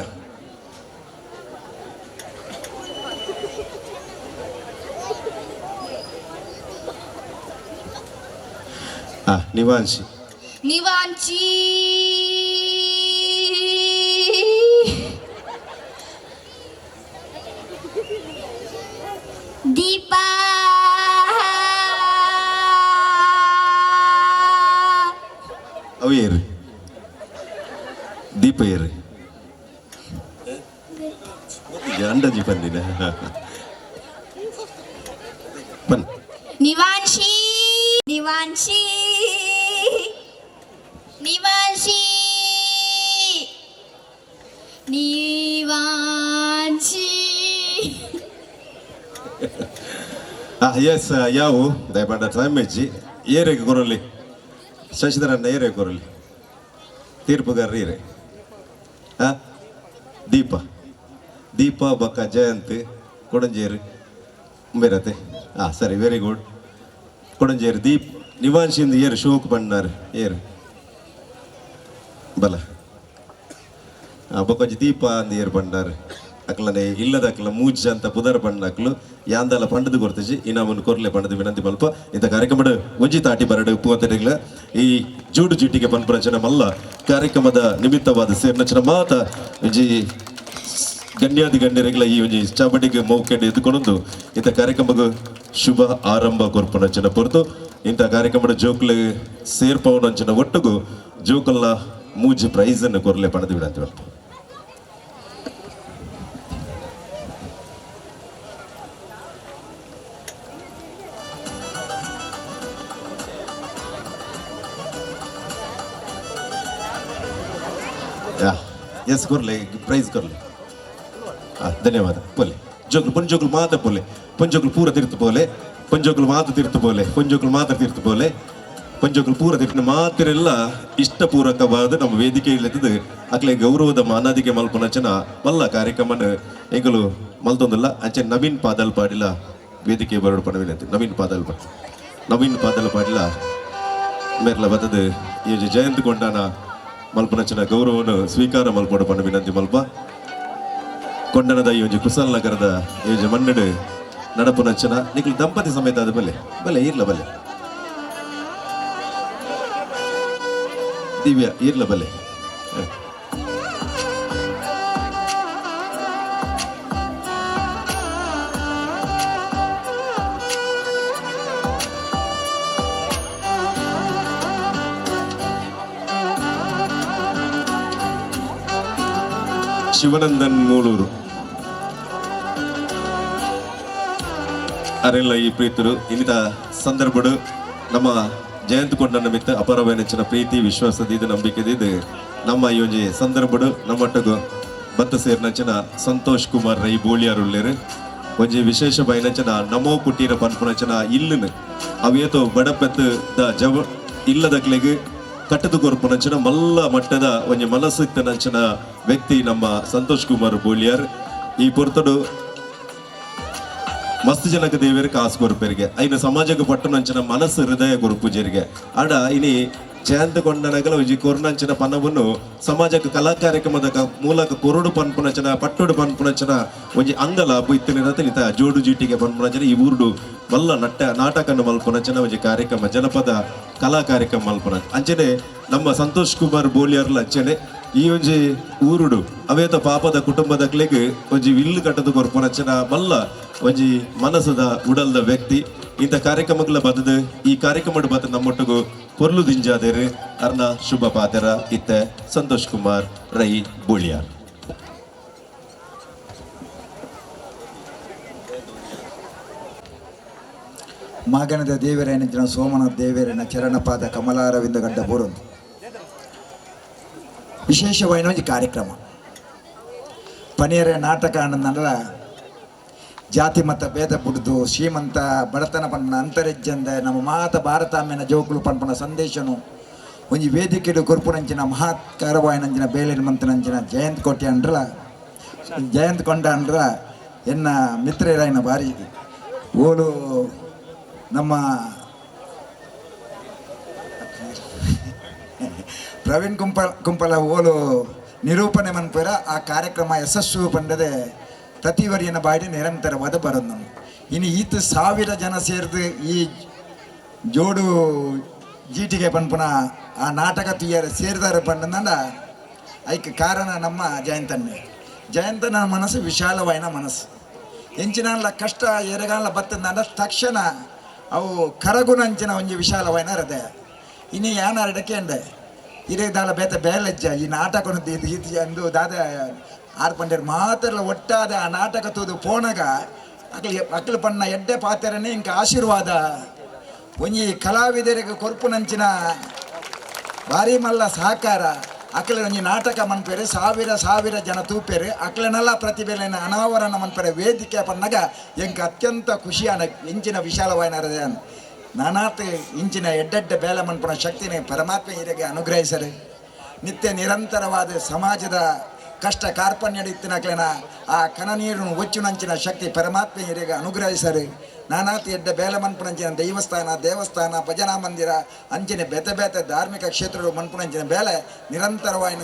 ನಿವಾನ್ಶಿ ನಿವಾನ್ಶಿ ದೀಪಾ ಅವು ಏರಿ ದೀಪ ಏರಿ ಅಂಡಜಿ ಬಂದಿನ ಬನ್ ನಿವಾನ್ಶಿ ನಿವಾನ್ಶಿ ನಿವಾನ್ಶಿ ನಿವಾನ್ಶಿ ಎಸ್ ಯಾವು ದಯಮಾಡ ಟೈಮ್ ಹೆಚ್ಚಿ ಏರೆಗೆ ಕೊರಲಿ ಶಶಿಧರನ್ನ ಏರೆ ಕೊರಲಿ ತೀರ್ಪುಗಾರ ಏರೆ ದೀಪ ದೀಪ ಬಕ್ಕ ಜಯಂತ್ ಕೊಡಂಜೇರಿ ಬೇರತೆ ಸರಿ ವೆರಿ ಗುಡ್ ಕೊಡಂಜೇರಿ ದೀಪ್ ನಿವಾನ್ಶಿಂದ ಏರು ಶೋಕ್ ಬಣ್ಣಾರು ಏರು ಬಲ ಬೊಕೊಂಜಿ ದೀಪ ಅಂದ ಏರು ಬಂಡಾರು ಅಕ್ಲನೆ ಇಲ್ಲದ ಅಕ್ಲ ಮೂಜ್ ಅಂತ ಪುದರ್ ಬಣ್ಣಕ್ಲು ಯಾಂದಲ ಪಂಡದು ಕೊಡ್ತಿಜಿ ಇನ್ನ ಕೊರ್ಲೆ ಪಂಡದು ವಿನಂತಿ ಮಲ್ಪ ಇಂಥ ಕಾರ್ಯಕ್ರಮದ ಒಂಜಿ ತಾಟಿ ಬರಡು ಉಪ್ಪು ಅಂತ ಈ ಜೂಡು ಜೀಟಿಗೆ ಪನ್ಪರಂಚನ ಮಲ್ಲ ಕಾರ್ಯಕ್ರಮದ ನಿಮಿತ್ತವಾದ ಸೇರ್ನಚನ ಮಾತ ಒಂಜಿ ಗಣ್ಯಾದಿ ಗಣ್ಯರಿಗಳ ಈ ಒಂಜಿ ಚಾಬಡಿಗೆ ಮೌಕೆಂಡು ಎದ್ದುಕೊಂಡು ಇಂಥ ಕಾರ್ಯಕ್ರಮಕ್ಕೆ ಶುಭ ಆರಂಭ ಕೊರ್ಪನಂಚನ ಹೊರತು ಇಂಥ ಕಾರ್ಯಕ್ರಮದ ಜೋಕ್ಲೆ ಸೇರ್ಪವನಂಚನ ಒಟ್ಟಿಗೂ ಜೋಕಲ್ನ ಮೂಜಿ ಪ್ರೈಸ್ ಅನ್ನು ಕೊರ್ಲೆ ಪಣದು ವಿನಂತಿ ಮಲ್ಪ ಎಸ್ ಕೊರ್ಲೆ ಪ್ರೈಸ್ ಕೊರ್ಲೆ ಧನ್ಯವಾದ ಪೊಲೆ ಜೋಗ್ಲು ಪಂಜೋಗ್ಲು ಮಾತ್ರ ಪೊಲೆ ಪಂಜೋಗ್ಲು ಪೂರ ತಿರ್ತು ಪೋಲೆ ಪಂಜೋಗ್ಲು ಮಾತ್ರ ತಿರ್ತು ಪೋಲೆ ಪಂಜೋಗ್ಲು ಮಾತ್ರ ತಿರ್ತು ಪೋಲೆ ಪಂಚೋಕಲ್ ಪೂರ ತಿಪ್ಪಿನ ಮಾತಿರೆಲ್ಲ ಇಷ್ಟಪೂರ್ವಕವಾದ ನಮ್ಮ ವೇದಿಕೆಯಲ್ಲಿದ್ದು ಅಕ್ಲೆ ಗೌರವದ ಮಾನಾದಿಗೆ ಮಲ್ಪನಚನ ಮಲ್ಲ ಕಾರ್ಯಕ್ರಮನ ಎಂಗಲು ಮಲ್ತೊಂದಿಲ್ಲ ಅಂಚೆ ನವೀನ್ ಪಾದಲ್ ಪಾಡಿಲ ವೇದಿಕೆ ಬರಡು ಪಣ ವಿನಂತಿ ನವೀನ್ ಪಾದಲ್ ಪಾಡಿಲ ಮೇರ್ಲ ಬತ್ತದ ಈ ಜಯಂತ್ ಕೊಂಡಾನ ಮಲ್ಪನಚನ ಗೌರವವನ್ನು ಸ್ವೀಕಾರ ಮಲ್ಪಡು ಪಣ ವಿನಂತಿ ಮಲ್ಪ ಕೊಂಡನದ ಈ ಒಂದು ಕುಸಲ್ ನಗರದ ಈ ಒಂದು ಮನ್ನಡು ನಡಪುನಚನ ನಿಖಲ್ ದಂಪತಿ ಸಮೇತ ಆದ ಬಲೆ ಇರ್ಲ ಬಲೆ ದಿವ್ಯ ಇರ್ಲ ಬಲೆ ಶಿವನಂದನ್ ಮೂಳೂರು ಅರೆಲ್ಲ ಈ ಪ್ರೀತರು ಇನ್ನಿತ ಸಂದರ್ಭಡು ನಮ್ಮ ಜಯಂತ್ ಕೊಂಡನ ಮಿತ್ತ ಅಪರವೈನಚ್ಚಿನ ಪ್ರೀತಿ ವಿಶ್ವಾಸದಿದ್ದು ನಂಬಿಕೆದಿದ್ದು ನಮ್ಮ ಈ ಒಂಜಿ ಸಂದರ್ಭಡು ನಮ್ಮೊಟ್ಟಗು ಬತ್ತ ಸೇರ್ನಂಚಿನ ಸಂತೋಷ್ ಕುಮಾರ್ ರೈ ಬೋಳಿಯಾರುಳ್ಳೇರು ಒಂಜಿ ವಿಶೇಷ ಬೈನಂಚನ ನಮೋ ಕುಟೀರ ಪನ್ಪುನಂಚನ ಇಲ್ಲನು ಅವೇತೋ ಬಡಪೆತ್ತು ದ ಜವ ಇಲ್ಲದಕ್ಲೆಗ್ ಕಟ್ಟದು ಕೊರ್ಪುನಂಚನ ಮಲ್ಲ ಮಟ್ಟದ ಒಂಜಿ ಮನಸ್ಸಿತ್ತನಂಚನ ವ್ಯಕ್ತಿ ನಮ್ಮ ಸಂತೋಷ್ ಕುಮಾರ್ ಬೋಳಿಯಾರ್ ಈ ಪೊರ್ತಡು ಮಸ್ತ್ ಜನಕ ದೇವರ ಕಾಸು ಕೊರಪೇರಿಗೆ ಐನ ಸಮಾಜಕ್ಕೆ ಪಟ್ಟನಂಚಿನ ಮನಸ್ಸು ಹೃದಯ ಗುರುಪೂಜರಿಗೆ ಆಡ ಇನಿ ಜಯಂತ ಕೊಂಡನಗಲ ಒಂಜಿ ಕೊರ್ನಂಚಿನ ಪನ್ನವನ್ನು ಸಮಾಜಕ್ಕೆ ಕಲಾ ಕಾರ್ಯಕ್ರಮದ ಮೂಲಕ ಕೊರಡು ಪನ್ಪುನಚನ ಪಟ್ಟೊಡು ಪನ್ಪುನಚನ ಒಂಜಿ ಅಂಗಲ ಇತ್ತಿನ ಜೋಡು ಜೀಟಿಗೆ ಪನ್ಪುನಚನ ಈ ಊರುಡು ಮಲ್ಲ ನಾಟಕನ ಮಲ್ಪುನಚನ ಒಂಜಿ ಕಾರ್ಯಕ್ರಮ ಜನಪದ ಕಲಾ ಕಾರ್ಯಕ್ರಮ ಮಲ್ಪುನ ಅಂಚನೆ ನಮ್ಮ ಸಂತೋಷ್ ಕುಮಾರ್ ಬೋಳಿಯಾರ್ಲ ಅಂಚನೆ ಈ ಒಂಜಿ ಊರುಡು ಅವೇತ ಪಾಪದ ಕುಟುಂಬದ ಕ್ಲೆಗ್ ಒಂಜಿ ವಿಲ್ಲು ಕಟ್ಟದು ಕೊರ್ಪುನಚನ ಮಲ್ಲ ಒಂಜಿ ಮನಸ್ಸದ ಉಡಲ್ದ ವ್ಯಕ್ತಿ ಇಂಥ ಕಾರ್ಯಕ್ರಮಗಳ ಬದದು ಈ ಕಾರ್ಯಕ್ರಮದ ಬದ ನಮ್ಮೊಟ್ಟಿಗೂ ಪೊರ್ಲು ದಿಂಜಾದೇರು ಅರ್ನ ಶುಭ ಪಾತೆರ ಇತ್ತೆ ಸಂತೋಷ್ ಕುಮಾರ್ ರೈ ಬೋಳಿಯಾರ್ ಮಾಗನದ ದೇವರೇನ ಸೋಮನಾಥ ದೇವರೇನ ಚರಣಪಾದ ಕಮಲಾರವಿಂದ ಗಡ್ಡ ಬೂರೊಂದು ವಿಶೇಷವಾದ ಒಂದು ಕಾರ್ಯಕ್ರಮ ಪನಿಯರ ನಾಟಕ ಅನ್ನೋದಲ್ಲ ಜಾತಿ ಮತ ಭೇದ ಬಿಡ್ದು ಶ್ರೀಮಂತ ಬಡತನ ಪಂಪನ ಅಂತರಿಜ್ಜಂದ ನಮ್ಮ ಮಾತ ಭಾರತಾಮ್ಯನ ಜೋಕುಲು ಪಂಪನ ಸಂದೇಶನು ಒಂಜಿ ವೇದಿಕೆಡು ಕೊರ್ಪುನಂಚಿನ ಮಹತ್ಕಾರವಾಯಿನಂಚಿನ ಬೇಲಿನ ಮಂತನಂಚಿನ ಜಯಂತ್ ಕೋಟೆ ಅಂಡ್ರ ಜಯಂತ್ ಕೊಂಡ ಅಂಡ್ರ ಎನ್ನ ಮಿತ್ರರಾಯಿನ ಬಾರಿ ಓಲು ನಮ್ಮ ಪ್ರವೀಣ್ ಕುಂಪಲ ಓಲು ನಿರೂಪಣೆ ಮನ್ಪರ ಆ ಕಾರ್ಯಕ್ರಮ ಯಶಸ್ಸು ಪಂಡದೆ ಪ್ರತಿವರಿಯನ ಬಾಡಿ ನಿರಂತರವಾದ ಬರೋದು ನಮ್ಮ ಇನ್ನು ಈತ 1000 ಜನ ಸೇರಿದು ಈ ಜೋಡು ಜೀಟಿಗೆ ಪನ್ಪುನ ಆ ನಾಟಕ ತುಯ್ಯಾರ ಸೇರಿದಾರೆ ಪಂಡ ಐಕ್ ಕಾರಣ ನಮ್ಮ ಜಯಂತನ ಮನಸ್ಸು ವಿಶಾಲವಾಯಿನ ಮನಸ್ಸು ಎಂಚಿನಲ್ಲ ಕಷ್ಟ ಎರೆಗಾಲ ಬತ್ತದ ತಕ್ಷಣ ಅವು ಕರಗುನಂಚಿನ ಒಂಜಿ ವಿಶಾಲವಾಯಿನ ಹೃದಯ ಇನ್ನು ಯಾನ ಅಡಕೆ ಅಂಡೆ ಇದೇ ದಾಲ ಬೇತ ಬೇಲೆಜ್ಜ ಈ ನಾಟಕ ಅಂದು ದಾದ ಆರ್ಪಂಡರ್ ಮಾತ್ರ ಒಟ್ಟಾದ ಆ ನಾಟಕ ತೂದು ಪೋಣಗ ಅಕ್ಲು ಪಣ್ಣ ಎಡ್ಡೆ ಪಾತ್ರನೇ ಇಂಕ ಆಶೀರ್ವಾದ ಒಂಜಿ ಕಲಾವಿದರಿಗೆ ಕೊರ್ಪುನಂಚಿನ ಭಾರಿ ಮಲ್ಲ ಸಹಕಾರ ಅಕ್ಲ ಒಂಜಿ ನಾಟಕ ಮನ್ಪೇರೆ 1000 ಜನ ತೂಪೇರು ಅಕ್ಲನೆಲ್ಲ ಪ್ರತಿಭೆನ ಅನಾವರಣ ಮನ್ಪೇರೆ ವೇದಿಕೆ ಪನ್ನಗ ಎಂಕ ಅತ್ಯಂತ ಖುಷಿಯಾನ ಇಂಚಿನ ವಿಶಾಲವಾಯಿನ ಹೃದಯ ನಾನಾತ್ ಇಂಚಿನ ಎಡ್ಡೆಡ್ಡ ಬೇಲೆ ಮನ್ಪುನ ಶಕ್ತಿನೇ ಪರಮಾತ್ಮ ಹಿರಿಗೆ ಅನುಗ್ರಹಿಸರು ನಿತ್ಯ ನಿರಂತರವಾದ ಸಮಾಜದ ಕಷ್ಟ ಕಾರ್ಪಣ್ಯ ಇತ್ತಿನಕ್ಲೇನ ಆ ಕನ ನೀರನ್ನು ಒಚ್ಚುನಂಚಿನ ಶಕ್ತಿ ಪರಮಾತ್ಮ ಹಿರಿಗೆ ಅನುಗ್ರಹಿಸರು ನಾನಾತ್ ಎಡ್ಡ ಬೇಲೆ ಮನ್ಪುನಂಚಿನ ದೇವಸ್ಥಾನ ಭಜನಾ ಮಂದಿರ ಅಂಚಿನ ಬೇತೆ ಧಾರ್ಮಿಕ ಕ್ಷೇತ್ರಗಳು ಮನ್ಪುನಂಚಿನ ಬೇಲೆ ನಿರಂತರವಾಗಿ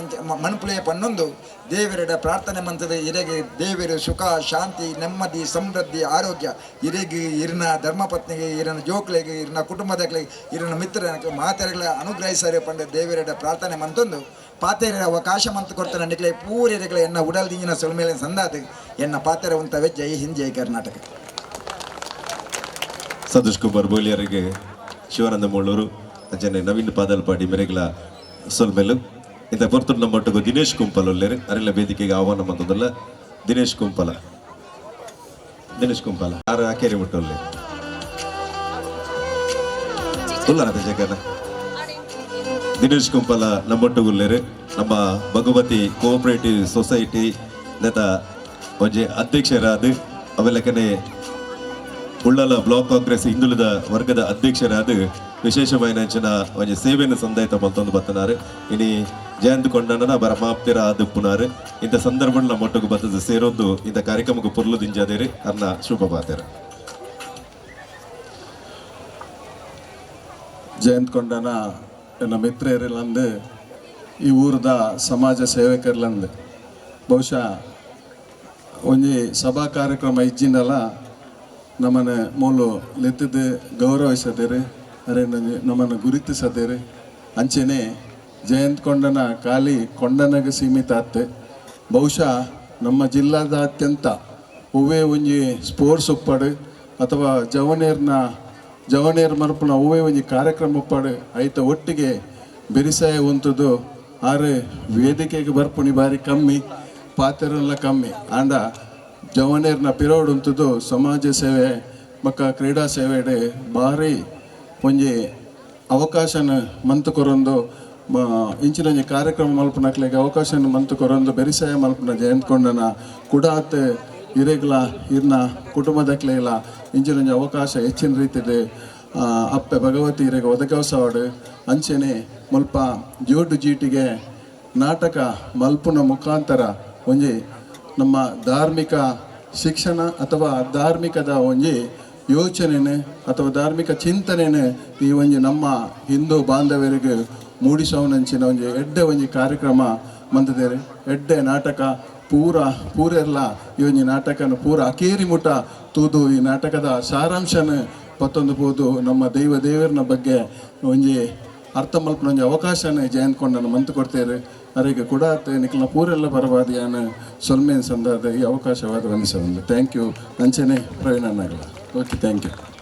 ಮನ್ಪುಲೆಯ ಪನ್ನೊಂದು ದೇವರೆಡ ಪ್ರಾರ್ಥನೆ ಮಂತದ ಇರೆಗೆ ದೇವರು ಸುಖ ಶಾಂತಿ ನೆಮ್ಮದಿ ಸಮೃದ್ಧಿ ಆರೋಗ್ಯ ಇರೆಗೆ ಇರಿನ ಧರ್ಮಪತ್ನಿಗೆ ಇರಿನ ಜೋಕ್ಲೆಗೆ ಇರಿನ ಕುಟುಂಬದಗಳಿಗೆ ಇರಿನ ಮಿತ್ರನ ಮಾತೆರೆಗಳ ಅನುಗ್ರಹಿಸರೆ ಪಂಡ ದೇವರೆಡ ಪ್ರಾರ್ಥನೆ ಮಂತೊಂದು ಪಾತೆರ ಅವಕಾಶ ಮಂತ ಕೊಡ್ತಾನೆ ನಿಕ್ಲೆ ಪೂರೆಗಳ ಎನ್ನ ಉಡಲ್ ದಿಂಜಿನ ಸೊಲ್ಮೇಲೆ ಸಂದಾದ ಎನ್ನ ಪಾತೆರ ಉಂತವೆ ಜೈ ಹಿಂದ್ ಜೈ ಕರ್ನಾಟಕ. ಸಂತೋಷ್ ಕುಮಾರ್ ಬೋಳಿಯರಿಗೆ ಶಿವಾನಂದ ಮುಳ್ಳೂರು ಅಂಚನೆ ನವೀನ್ ಪಾದಲ್ಪಾಡಿ ಮೆರೆಗಳ ಸೊಲ್ಮೆಲು ಇಂಥ ಪೊರ್ತುಡು ನಮ್ಮೊಟ್ಟಿಗೂ ದಿನೇಶ್ ಕುಂಪಲ್ ಒಲ್ಲೇರು ಅರೆಲ್ಲ ವೇದಿಕೆಗೆ ಆಹ್ವಾನ ಮಂತದಲ್ಲ ದಿನೇಶ್ ಕುಂಪಲ ಆರು ಆಕೇರಿ ಮುಟ್ಟೊಲ್ಲೆ ಉಲ್ಲನದ ಜಗನ ದಿನೇಶ್ ಕುಂಪಲ ನಮ್ಮೊಟ್ಟುಗುಲ್ಲೇರು ನಮ್ಮ ಭಗವತಿ ಕೋಆಪರೇಟಿವ್ ಸೊಸೈಟಿ ನೆತ ಒಂಜಿ ಅಧ್ಯಕ್ಷರಾದ ಅವೆಲ್ಲಕನೆ ಉಳ್ಳಲ ಬ್ಲಾಕ್ ಕಾಂಗ್ರೆಸ್ ಹಿಂದುಳಿದ ವರ್ಗದ ಅಧ್ಯಕ್ಷರಾದ ವಿಶೇಷವಾಯಿನ ಒಂಜಿ ಸೇವೆಯನ್ನು ಸಂದಾಯಿತ ಮಲ್ತೊಂದು ಬತ್ತನಾರು ಇನಿ ಜಯಂತ್ ಕೊಂಡನ ಬರಮಾಪ್ತಿರ ಆದುಪ್ಪುನಾರು ಇಂಥ ಸಂದರ್ಭ ಮೊಟ್ಟకు ಬತ್ತದ ಸೇರೊಂದು ಇಂಥ ಕಾರ್ಯಕ್ರಮಕ್ಕೆ ಪುರ್ಲು ದಿಂಜಾದೇರಿ ಅನ್ನ ಶುಭ ಪಾತೆರ. ಜಯಂತ್ ಕೊಂಡನ ನನ್ನ ಮಿತ್ರರಿಲ್ಲಂದು ಈ ಊರದ ಸಮಾಜ ಸೇವಕರ್ಲಂದು ಬಹುಶಃ ಒಂಜಿ ಸಭಾ ಕಾರ್ಯಕ್ರಮ ಇಜ್ಜಿನಲ್ಲ ನಮ್ಮನ್ನು ಮೂಲು ಲೆತ್ತದು ಗೌರವಿಸದೇರಿ ಅರೆ ನಮ್ಮನ್ನು ಗುರುತಿಸದೇರಿ ಅಂಚೆನೆ ಜಯಂತ್ ಕೊಂಡನ ಖಾಲಿ ಕೊಂಡನಗೆ ಸೀಮಿತ ಆತ್ತೆ ಬಹುಶಃ ನಮ್ಮ ಜಿಲ್ಲಾದಾದ್ಯಂತ ಹೂವೇ ಒಂಜಿ ಸ್ಪೋರ್ಟ್ಸ್ ಉಪ್ಪಡು ಅಥವಾ ಜವನೇರ್ ಮರಪುನ ಹೂವೇ ಒಂಜಿ ಕಾರ್ಯಕ್ರಮ ಉಪ್ಪಡು ಐತ ಒಟ್ಟಿಗೆ ಬೆರಿಸಾಯ ಉಂತದು ಆರು ವೇದಿಕೆಗೆ ಬರ್ಪುಣಿ ಬಾರಿ ಕಮ್ಮಿ ಪಾತೆರೆಲ್ಲ ಕಮ್ಮಿ ಆಂಡ ಜವನೇರ್ನ ಪಿರೋಡ್ ಉಂತದು ಸಮಾಜ ಸೇವೆ ಮಕ್ಕ ಕ್ರೀಡಾ ಸೇವೆಡೆ ಭಾರಿ ಒಂಜಿ ಅವಕಾಶನ ಮಂತು ಕೊರೊಂದು ಇಂಚಿನ ಕಾರ್ಯಕ್ರಮ ಮಲ್ಪನಕ್ಲೆಗೆ ಅವಕಾಶನ ಮಂತು ಕೊರೊಂದು ಬೆರಿಸಾಯ ಮಲ್ಪನ ಜಯಂತ್ ಕೊಂಡನ ಕುಡಾತ್ ಇರೆಗ್ಲ ಇರ್ನ ಕುಟುಂಬದಕ್ಲೆಲ್ಲ ಇಂಚಿನ ಅವಕಾಶ ಹೆಚ್ಚಿನ ರೀತಿಯಲ್ಲಿ ಅಪ್ಪೆ ಭಗವತಿ ಇರೆಗೆ ಒದಗವಸವಾಡು ಅಂಚೆನೆ ಮುಲ್ಪ ಜೋಡು ಜೀಟಿಗೆ ನಾಟಕ ಮಲ್ಪುನ ಮುಖಾಂತರ ಒಂಜಿ ನಮ್ಮ ಧಾರ್ಮಿಕ ಶಿಕ್ಷಣ ಅಥವಾ ಧಾರ್ಮಿಕದ ಒಂಜಿ ಯೋಚನೆನೆ ಅಥವಾ ಧಾರ್ಮಿಕ ಚಿಂತನೆನೆ ಈ ಒಂಜಿ ನಮ್ಮ ಹಿಂದೂ ಬಾಂಧವ್ಯರಿಗೆ ಮೂಡಿಸೋನಂಚಿನ ಒಂಜಿ ಎಡ್ಡೆ ಒಂಜಿ ಕಾರ್ಯಕ್ರಮ ಮಂತದೇರಿ ಎಡ್ಡೆ ನಾಟಕ ಪೂರೆಲ್ಲ ಈ ಒಂಜಿ ನಾಟಕನ ಪೂರ ಅಕೇರಿ ಮುಟ ತೂದು ಈ ನಾಟಕದ ಸಾರಾಂಶನ ಪತ್ತೊಂದು ಪೋದು ನಮ್ಮ ದೇವರನ ಬಗ್ಗೆ ಒಂಜಿ ಅರ್ಥ ಮಲ್ಪನ ಒಂಜಿ ಅವಕಾಶನ ಜಯಂತ್ ಕೊಂಡನ ಮಂತು ಕೊಡ್ತೇವೆ ಅರೆಗೆ ಕೂಡ ನಿಖಲ್ನ ಪೂರೆಲ್ಲ ಬರಬಾದಿಯಾನ ಸೊಲ್ಮೇನ್ ಸಂದಾದ ಈ ಅವಕಾಶವಾದ ವಂದಿಸ ಥ್ಯಾಂಕ್ ಯು ಅಂಚನೆ ಪ್ರವೀಣ್ ಅಣ್ಣಗಳ ಓಕೆ ಥ್ಯಾಂಕ್ ಯು.